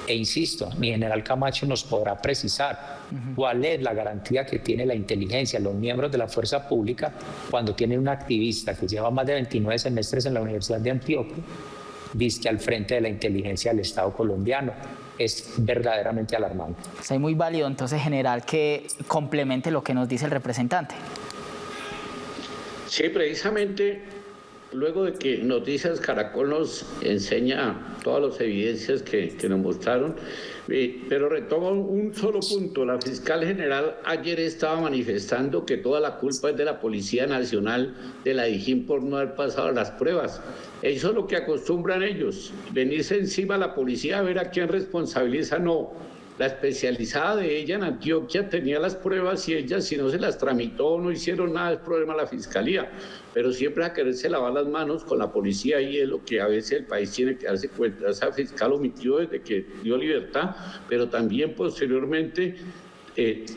E insisto, mi general Camacho nos podrá precisar cuál es la garantía que tiene la inteligencia, los miembros de la fuerza pública, cuando tienen un activista que lleva más de 29 semestres en la Universidad de Antioquia, viste al frente de la inteligencia del Estado colombiano. Es verdaderamente alarmante. Es muy válido entonces, general, que complemente lo que nos dice el representante. Sí, precisamente luego de que Noticias Caracol nos enseña todas las evidencias que nos mostraron, pero retomo un solo punto. La fiscal general ayer estaba manifestando que toda la culpa es de la Policía Nacional, de la DIJÍN, por no haber pasado las pruebas. Eso es lo que acostumbran ellos, venirse encima a la policía a ver a quién responsabiliza. No, la especializada de ella en Antioquia tenía las pruebas y ella, si no se las tramitó, no hicieron nada, es problema de la fiscalía. Pero siempre a quererse lavar las manos con la policía, y es lo que a veces el país tiene que darse cuenta. Esa fiscal omitió desde que dio libertad, pero también posteriormente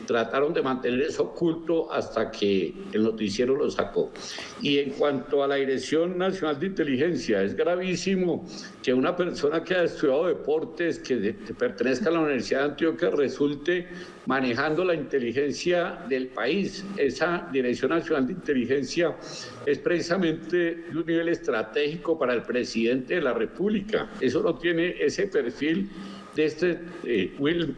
trataron de mantener eso oculto hasta que el noticiero lo sacó. Y en cuanto a la Dirección Nacional de Inteligencia, es gravísimo que una persona que ha estudiado deportes, que pertenezca a la Universidad de Antioquia, resulte manejando la inteligencia del país. Esa Dirección Nacional de Inteligencia es precisamente de un nivel estratégico para el presidente de la República. Eso no tiene ese perfil de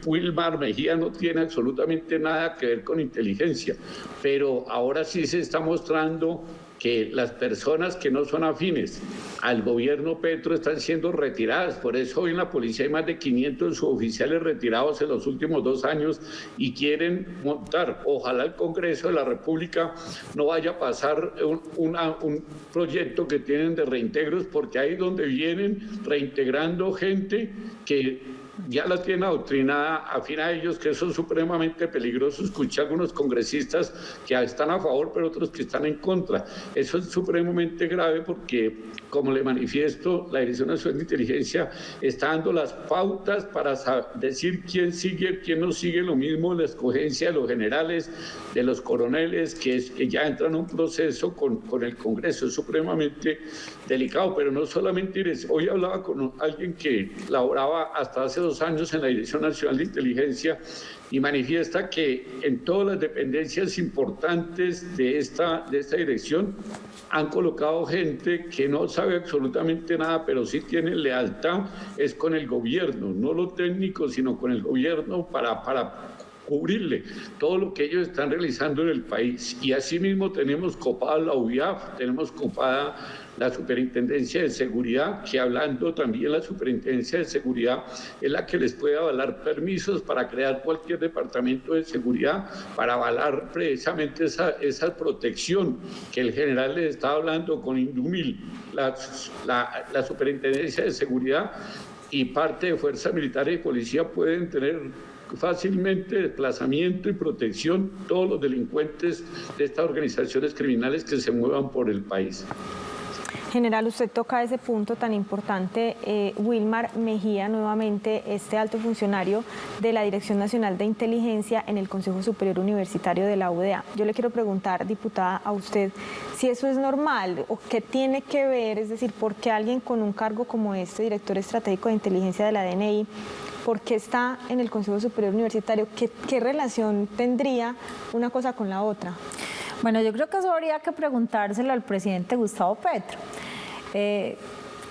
Wilmar Mejía, no tiene absolutamente nada que ver con inteligencia, pero ahora sí se está mostrando que las personas que no son afines al gobierno Petro están siendo retiradas. Por eso hoy en la policía hay más de 500 suboficiales retirados en los últimos 2 años y quieren montar. Ojalá el Congreso de la República no vaya a pasar un proyecto que tienen de reintegros, porque ahí es donde vienen reintegrando gente que ya la tienen adoctrinada, afín a ellos, que eso es supremamente peligroso. Escuché a algunos congresistas que están a favor, pero otros que están en contra. Eso es supremamente grave porque, como le manifiesto, la Dirección Nacional de Inteligencia está dando las pautas para decir quién sigue, quién no sigue. Lo mismo la escogencia de los generales, de los coroneles, que ya entran en un proceso con el Congreso. Es supremamente delicado, pero no solamente hoy hablaba con alguien que laboraba hasta hace 2 años en la Dirección Nacional de Inteligencia y manifiesta que en todas las dependencias importantes de esta dirección han colocado gente que no sabe absolutamente nada, pero sí tiene lealtad, es con el gobierno, no lo técnico, sino con el gobierno para cubrirle todo lo que ellos están realizando en el país. Y asimismo tenemos copada la UIAF, tenemos copada la Superintendencia de Seguridad, que hablando también la Superintendencia de Seguridad es la que les puede avalar permisos para crear cualquier departamento de seguridad, para avalar precisamente esa protección que el general les estaba hablando con Indumil. La Superintendencia de Seguridad y parte de fuerzas militares y policía pueden tener fácilmente desplazamiento y protección todos los delincuentes de estas organizaciones criminales que se muevan por el país. General, usted toca ese punto tan importante. Wilmar Mejía, nuevamente, este alto funcionario de la Dirección Nacional de Inteligencia en el Consejo Superior Universitario de la UDA. Yo le quiero preguntar, diputada, a usted si eso es normal o qué tiene que ver, es decir, por qué alguien con un cargo como este, director estratégico de inteligencia de la DNI, ¿por qué está en el Consejo Superior Universitario? ¿Qué relación tendría una cosa con la otra? Bueno, yo creo que eso habría que preguntárselo al presidente Gustavo Petro.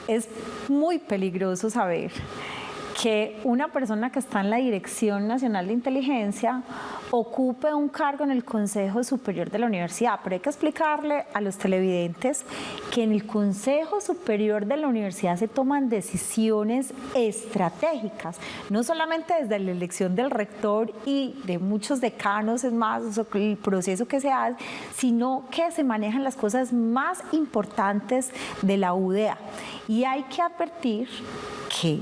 Es muy peligroso saber que una persona que está en la Dirección Nacional de Inteligencia ocupe un cargo en el Consejo Superior de la Universidad, pero hay que explicarle a los televidentes que en el Consejo Superior de la Universidad se toman decisiones estratégicas, no solamente desde la elección del rector y de muchos decanos, es más, el proceso que se hace, sino que se manejan las cosas más importantes de la UDA. Y hay que advertir que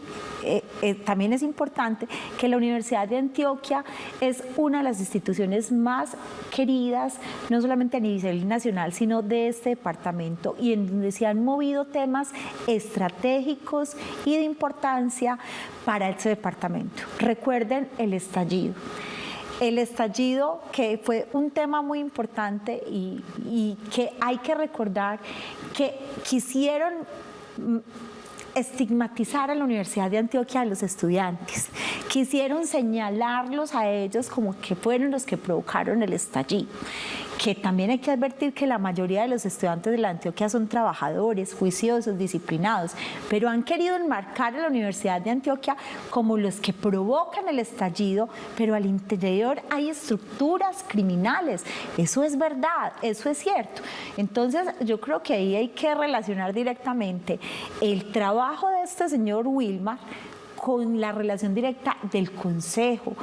también es importante que la Universidad de Antioquia es una de las instituciones más queridas, no solamente a nivel nacional, sino de este departamento, y en donde se han movido temas estratégicos y de importancia para este departamento. Recuerden el estallido. El estallido, que fue un tema muy importante y que hay que recordar que quisieron estigmatizar a la Universidad de Antioquia a los estudiantes. Quisieron señalarlos a ellos como que fueron los que provocaron el estallido. Que también hay que advertir que la mayoría de los estudiantes de la Antioquia son trabajadores, juiciosos, disciplinados, pero han querido enmarcar a la Universidad de Antioquia como los que provocan el estallido, pero al interior hay estructuras criminales. Eso es verdad, eso es cierto. Entonces yo creo que ahí hay que relacionar directamente el trabajo de este señor Wilmar con la relación directa del Consejo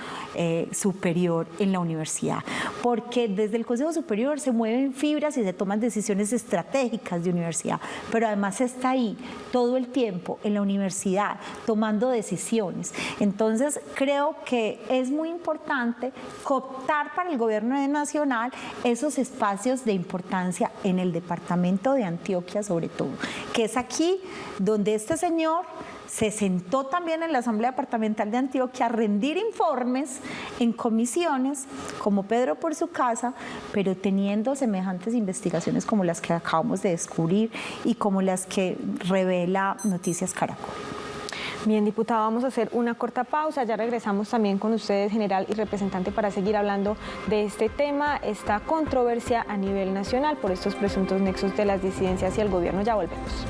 Superior en la universidad, porque desde el Consejo Superior se mueven fibras y se toman decisiones estratégicas de universidad, pero además está ahí todo el tiempo en la universidad tomando decisiones. Entonces creo que es muy importante cooptar para el gobierno nacional esos espacios de importancia en el departamento de Antioquia, sobre todo, que es aquí donde este señor se sentó también en la Asamblea Departamental de Antioquia a rendir informes en comisiones, como Pedro por su casa, pero teniendo semejantes investigaciones como las que acabamos de descubrir y como las que revela Noticias Caracol. Bien, diputada, vamos a hacer una corta pausa. Ya regresamos también con ustedes, general y representante, para seguir hablando de este tema, esta controversia a nivel nacional por estos presuntos nexos de las disidencias y el gobierno. Ya volvemos.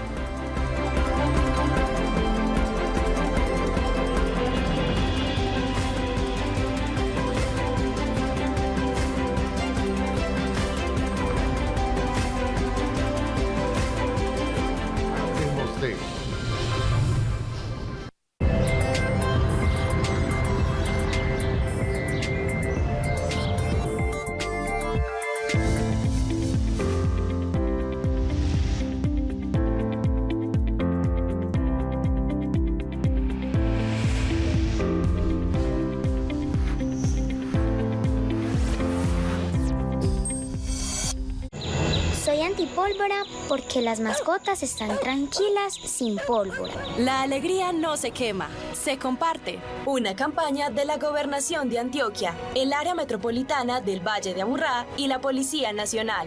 Soy antipólvora porque las mascotas están tranquilas sin pólvora. La alegría no se quema, se comparte. Una campaña de la Gobernación de Antioquia, el área metropolitana del Valle de Aburrá y la Policía Nacional.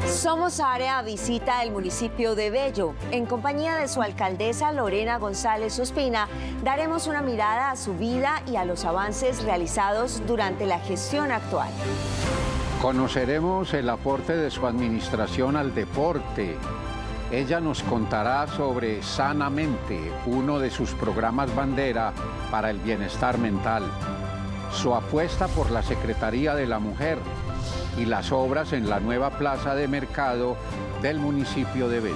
Somos área visita del municipio de Bello. En compañía de su alcaldesa Lorena González Ospina, daremos una mirada a su vida y a los avances realizados durante la gestión actual. Conoceremos el aporte de su administración al deporte. Ella nos contará sobre Sanamente, uno de sus programas bandera para el bienestar mental. Su apuesta por la Secretaría de la Mujer y las obras en la nueva plaza de mercado del municipio de Bello.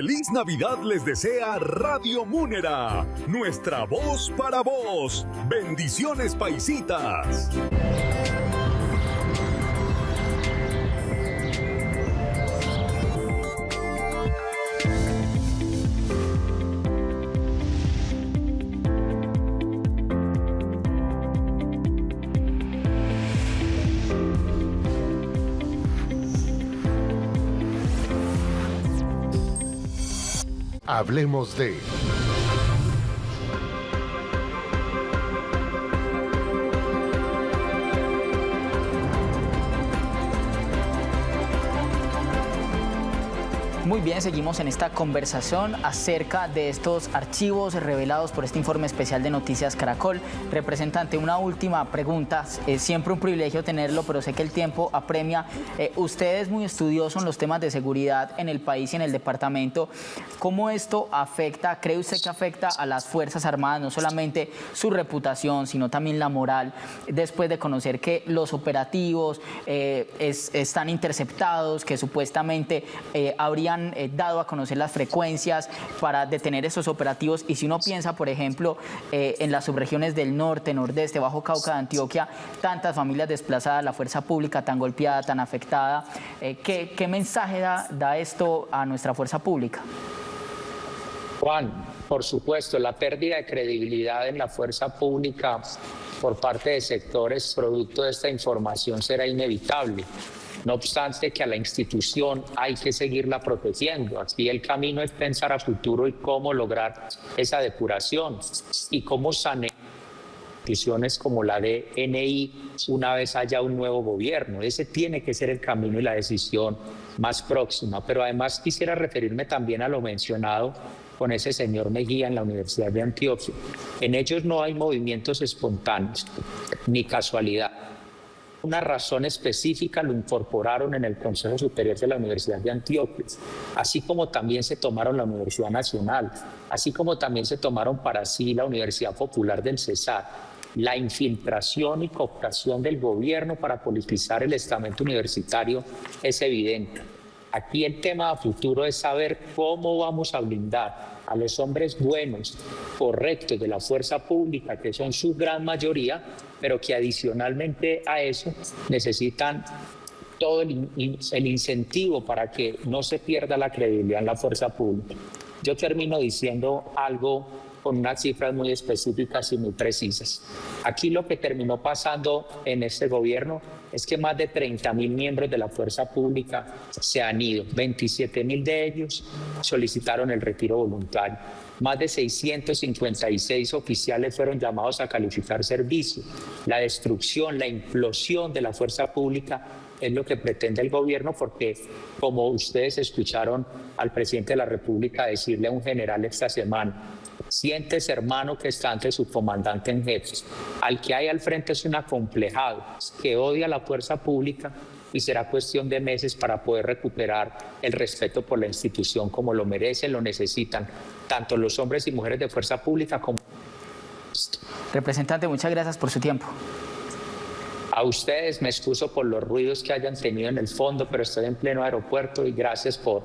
¡Feliz Navidad les desea Radio Múnera! Nuestra voz para vos. Bendiciones, paisitas. Hablemos de... Muy bien, seguimos en esta conversación acerca de estos archivos revelados por este informe especial de Noticias Caracol. Representante, una última pregunta. Es siempre un privilegio tenerlo, pero sé que el tiempo apremia. Usted es muy estudioso en los temas de seguridad en el país y en el departamento. ¿Cómo esto afecta, cree usted que afecta a las Fuerzas Armadas, no solamente su reputación, sino también la moral, después de conocer que los operativos están interceptados, que supuestamente habrían dado a conocer las frecuencias para detener esos operativos? Y si uno piensa, por ejemplo, en las subregiones del norte, nordeste, Bajo Cauca de Antioquia, tantas familias desplazadas, la fuerza pública tan golpeada, tan afectada, ¿qué mensaje da esto a nuestra fuerza pública? Juan, por supuesto, la pérdida de credibilidad en la fuerza pública por parte de sectores producto de esta información será inevitable. No obstante que a la institución hay que seguirla protegiendo. Aquí el camino es pensar a futuro y cómo lograr esa depuración y cómo sanear instituciones como la DNI una vez haya un nuevo gobierno. Ese tiene que ser el camino y la decisión más próxima. Pero además quisiera referirme también a lo mencionado con ese señor Mejía en la Universidad de Antioquia. En ellos no hay movimientos espontáneos ni casualidad. Una razón específica lo incorporaron en el Consejo Superior de la Universidad de Antioquia, así como también se tomaron la Universidad Nacional, así como también se tomaron para sí la Universidad Popular del Cesar. La infiltración y cooptación del gobierno para politizar el estamento universitario es evidente. Aquí el tema a futuro es saber cómo vamos a blindar a los hombres buenos, correctos de la fuerza pública, que son su gran mayoría, pero que adicionalmente a eso necesitan todo el incentivo para que no se pierda la credibilidad en la fuerza pública. Yo termino diciendo algo con unas cifras muy específicas y muy precisas. Aquí lo que terminó pasando en este gobierno es que más de 30.000 miembros de la fuerza pública se han ido. 27.000 de ellos solicitaron el retiro voluntario. Más de 656 oficiales fueron llamados a calificar servicio. La destrucción, la implosión de la fuerza pública es lo que pretende el gobierno, porque como ustedes escucharon al presidente de la República decirle a un general esta semana, siéntese, hermano, que está ante su comandante en jefe. Al que hay al frente es un acomplejado que odia la fuerza pública y será cuestión de meses para poder recuperar el respeto por la institución como lo merecen, lo necesitan, tanto los hombres y mujeres de fuerza pública como... Representante, muchas gracias por su tiempo. A ustedes me excuso por los ruidos que hayan tenido en el fondo, pero estoy en pleno aeropuerto y gracias por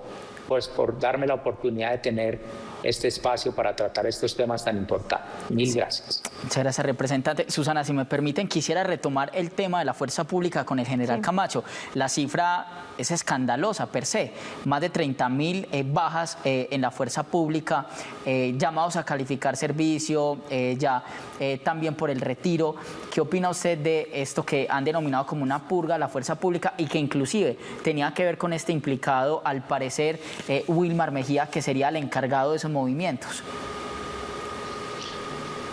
darme la oportunidad de tener este espacio para tratar estos temas tan importantes. Mil gracias. Muchas gracias, representante. Susana, si me permiten, quisiera retomar el tema de la fuerza pública con el general Camacho. La cifra es escandalosa per se. Más de 30.000 bajas en la fuerza pública, llamados a calificar servicio, también por el retiro. ¿Qué opina usted de esto que han denominado como una purga a la fuerza pública y que inclusive tenía que ver con este implicado, al parecer, Wilmar Mejía, que sería el encargado de esos movimientos?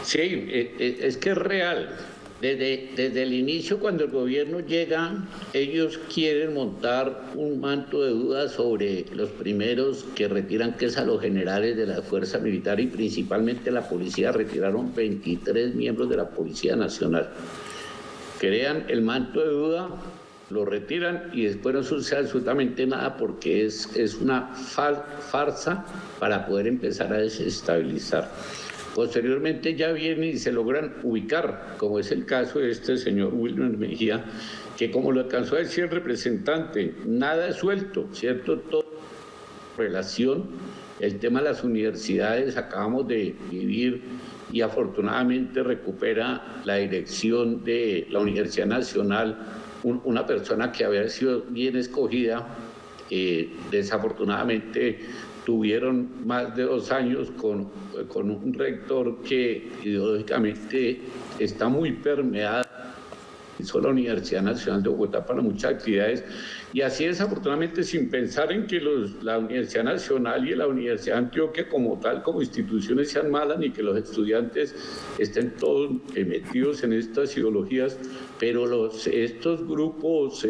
Sí, es que es real. Desde el inicio, cuando el gobierno llega, ellos quieren montar un manto de dudas sobre los primeros que retiran, que es a los generales de la Fuerza Militar y principalmente la policía. Retiraron 23 miembros de la Policía Nacional. Crean el manto de duda, lo retiran y después no sucede absolutamente nada porque es una farsa para poder empezar a desestabilizar. Posteriormente ya vienen y se logran ubicar, como es el caso de este señor Wilmar Mejía, que como lo alcanzó a decir el representante, nada es suelto, ¿cierto? Toda relación El tema de las universidades, acabamos de vivir y afortunadamente recupera la dirección de la Universidad Nacional una persona que había sido bien escogida. Desafortunadamente tuvieron más de 2 años con un rector que ideológicamente está muy permeado. Hizo la Universidad Nacional de Bogotá para muchas actividades y así desafortunadamente sin pensar en que la Universidad Nacional y la Universidad de Antioquia como tal, como instituciones sean malas ni que los estudiantes estén todos metidos en estas ideologías, pero estos grupos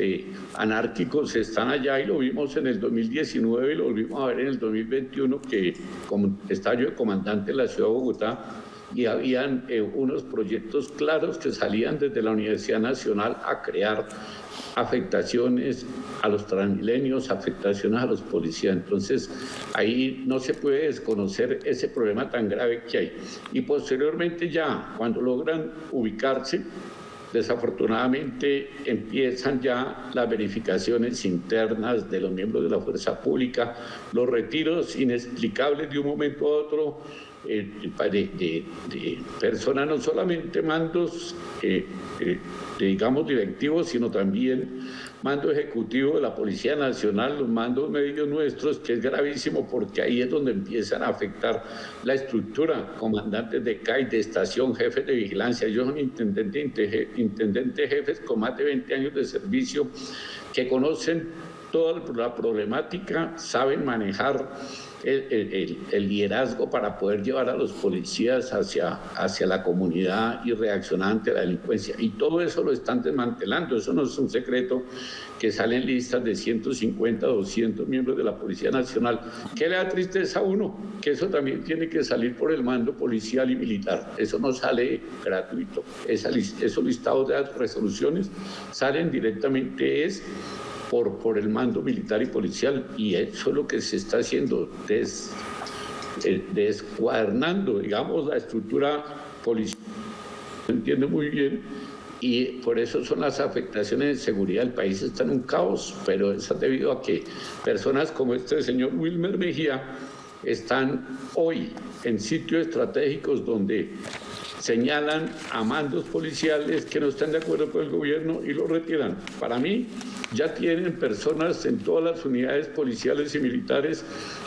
anárquicos están allá y lo vimos en el 2019 y lo volvimos a ver en el 2021 que como estaba yo de comandante en la ciudad de Bogotá, y habían unos proyectos claros que salían desde la Universidad Nacional a crear afectaciones a los transmilenios, afectaciones a los policías. Entonces, ahí no se puede desconocer ese problema tan grave que hay. Y posteriormente ya, cuando logran ubicarse, desafortunadamente empiezan ya las verificaciones internas de los miembros de la fuerza pública, los retiros inexplicables de un momento a otro, de personas, no solamente mandos, digamos, directivos, sino también mando ejecutivo de la Policía Nacional, los mandos medios nuestros, que es gravísimo porque ahí es donde empiezan a afectar la estructura, comandantes de CAI, de estación, jefes de vigilancia. Ellos son intendentes jefes con más de 20 años de servicio que conocen toda la problemática, saben manejar el liderazgo para poder llevar a los policías hacia la comunidad y reaccionar ante la delincuencia. Y todo eso lo están desmantelando, eso no es un secreto, que salen listas de 150, 200 miembros de la Policía Nacional. ¿Qué le da tristeza a uno? Que eso también tiene que salir por el mando policial y militar, eso no sale gratuito. Esos listados de resoluciones salen directamente por el mando militar y policial, y eso es lo que se está haciendo, descuadernando, digamos, la estructura policial. Se entiende muy bien, y por eso son las afectaciones de seguridad. El país está en un caos, pero eso es debido a que personas como este señor Wilmer Mejía están hoy en sitios estratégicos donde señalan a mandos policiales que no están de acuerdo con el gobierno y lo retiran. Para mí, ya tienen personas en todas las unidades policiales y militares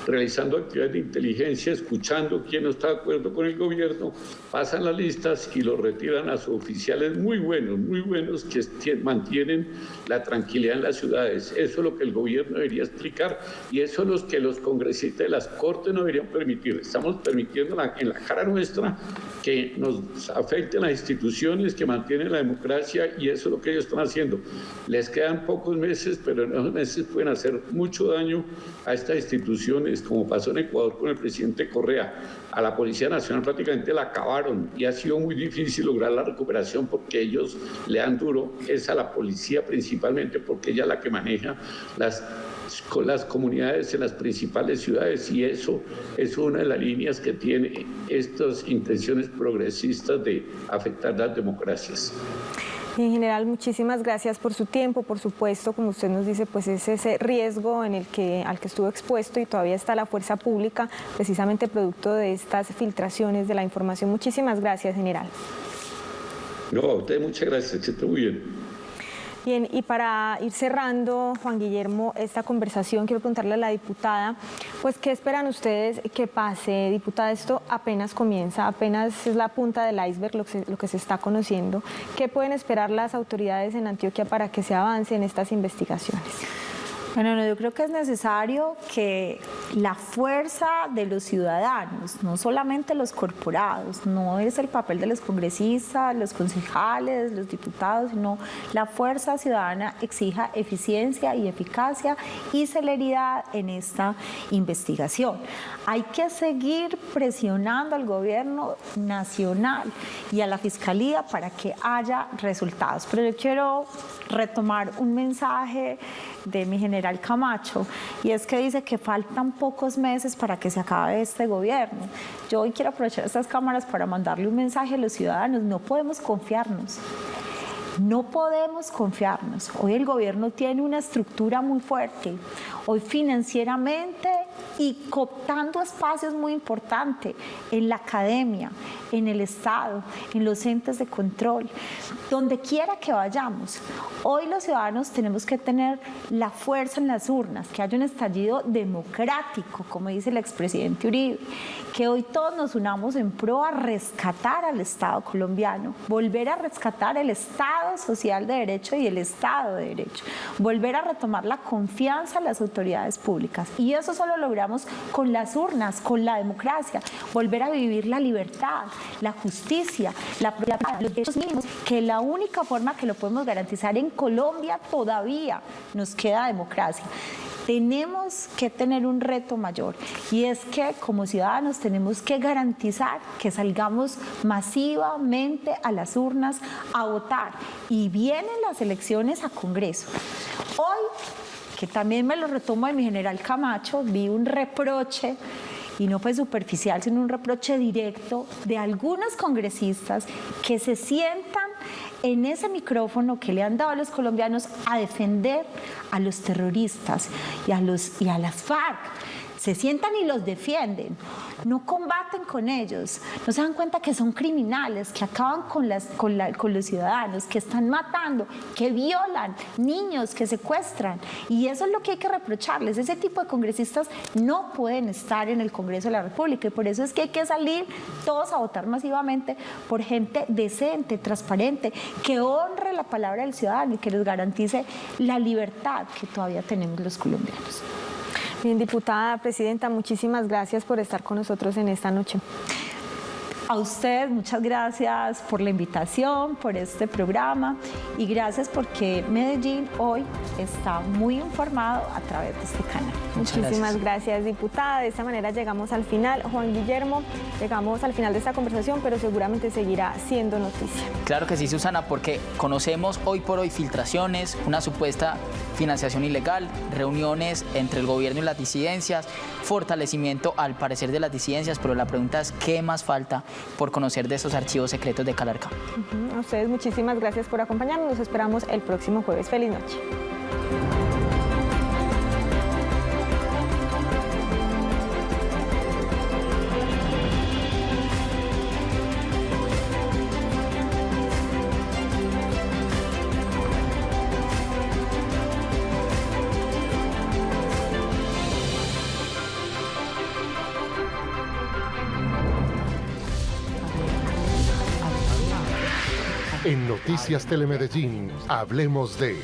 realizando actividades de inteligencia, escuchando quién no está de acuerdo con el gobierno, pasan las listas y los retiran a sus oficiales muy buenos que mantienen la tranquilidad en las ciudades. Eso es lo que el gobierno debería explicar y eso es lo que los congresistas de las Cortes no deberían permitir. Estamos permitiendo en la cara nuestra que nos afecten las instituciones, que mantienen la democracia, y eso es lo que ellos están haciendo. Les quedan pocos meses, pero en esos meses pueden hacer mucho daño a estas instituciones, como pasó en Ecuador con el presidente Correa. A la Policía Nacional prácticamente la acabaron y ha sido muy difícil lograr la recuperación porque ellos le dan duro, es a la policía principalmente, porque ella es la que maneja con las comunidades en las principales ciudades, y eso es una de las líneas que tiene estas intenciones progresistas de afectar las democracias. En general, muchísimas gracias por su tiempo. Por supuesto, como usted nos dice, pues es ese riesgo al que estuvo expuesto y todavía está la fuerza pública, precisamente producto de estas filtraciones de la información. Muchísimas gracias, general. No, a usted muchas gracias, que esté muy bien. Bien, y para ir cerrando, Juan Guillermo, esta conversación, quiero preguntarle a la diputada, pues, ¿qué esperan ustedes que pase? Diputada, esto apenas comienza, apenas es la punta del iceberg lo que se está conociendo. ¿Qué pueden esperar las autoridades en Antioquia para que se avance en estas investigaciones? Bueno, yo creo que es necesario que la fuerza de los ciudadanos, no solamente los corporados, no es el papel de los congresistas, los concejales, los diputados, sino la fuerza ciudadana exija eficiencia y eficacia y celeridad en esta investigación. Hay que seguir presionando al gobierno nacional y a la Fiscalía para que haya resultados. Pero yo quiero retomar un mensaje de mi general Camacho, y es que dice que faltan pocos meses para que se acabe este gobierno. Yo hoy quiero aprovechar estas cámaras para mandarle un mensaje a los ciudadanos: no podemos confiarnos. No podemos confiarnos. Hoy el gobierno tiene una estructura muy fuerte. hoy financieramente y cooptando espacios muy importantes en la academia, en el Estado, en los entes de control, donde quiera que vayamos. Hoy los ciudadanos tenemos que tener la fuerza en las urnas, que haya un estallido democrático, como dice el expresidente Uribe, que hoy todos nos unamos en pro a rescatar al Estado colombiano, volver a rescatar el Estado social de derecho y el Estado de derecho, volver a retomar la confianza en las autoridades públicas. Y eso solo logramos con las urnas, con la democracia, volver a vivir la libertad, la justicia, los derechos mínimos, que la única forma que lo podemos garantizar en Colombia todavía nos queda democracia. Tenemos que tener un reto mayor y es que como ciudadanos tenemos que garantizar que salgamos masivamente a las urnas a votar y vienen las elecciones a Congreso. Hoy, que también me lo retomo de mi general Camacho, vi un reproche y no fue superficial, sino un reproche directo de algunos congresistas que se sientan en ese micrófono que le han dado a los colombianos a defender a los terroristas y a las FARC. Se sientan y los defienden, no combaten con ellos, no se dan cuenta que son criminales, que acaban con los ciudadanos, que están matando, que violan niños, que secuestran. Y eso es lo que hay que reprocharles. Ese tipo de congresistas no pueden estar en el Congreso de la República y por eso es que hay que salir todos a votar masivamente por gente decente, transparente, que honre la palabra del ciudadano y que les garantice la libertad que todavía tenemos los colombianos. Bien, diputada, presidenta, muchísimas gracias por estar con nosotros en esta noche. A usted, muchas gracias por la invitación, por este programa y gracias porque Medellín hoy está muy informado a través de este canal. Muchísimas gracias, diputada. De esta manera llegamos al final. Juan Guillermo, llegamos al final de esta conversación, pero seguramente seguirá siendo noticia. Claro que sí, Susana, porque conocemos hoy por hoy filtraciones, una supuesta financiación ilegal, reuniones entre el gobierno y las disidencias, fortalecimiento al parecer de las disidencias, pero la pregunta es ¿qué más falta por conocer de esos archivos secretos de Calarcá? A ustedes muchísimas gracias por acompañarnos. Nos esperamos el próximo jueves. Feliz noche. En Noticias Telemedellín, hablemos de...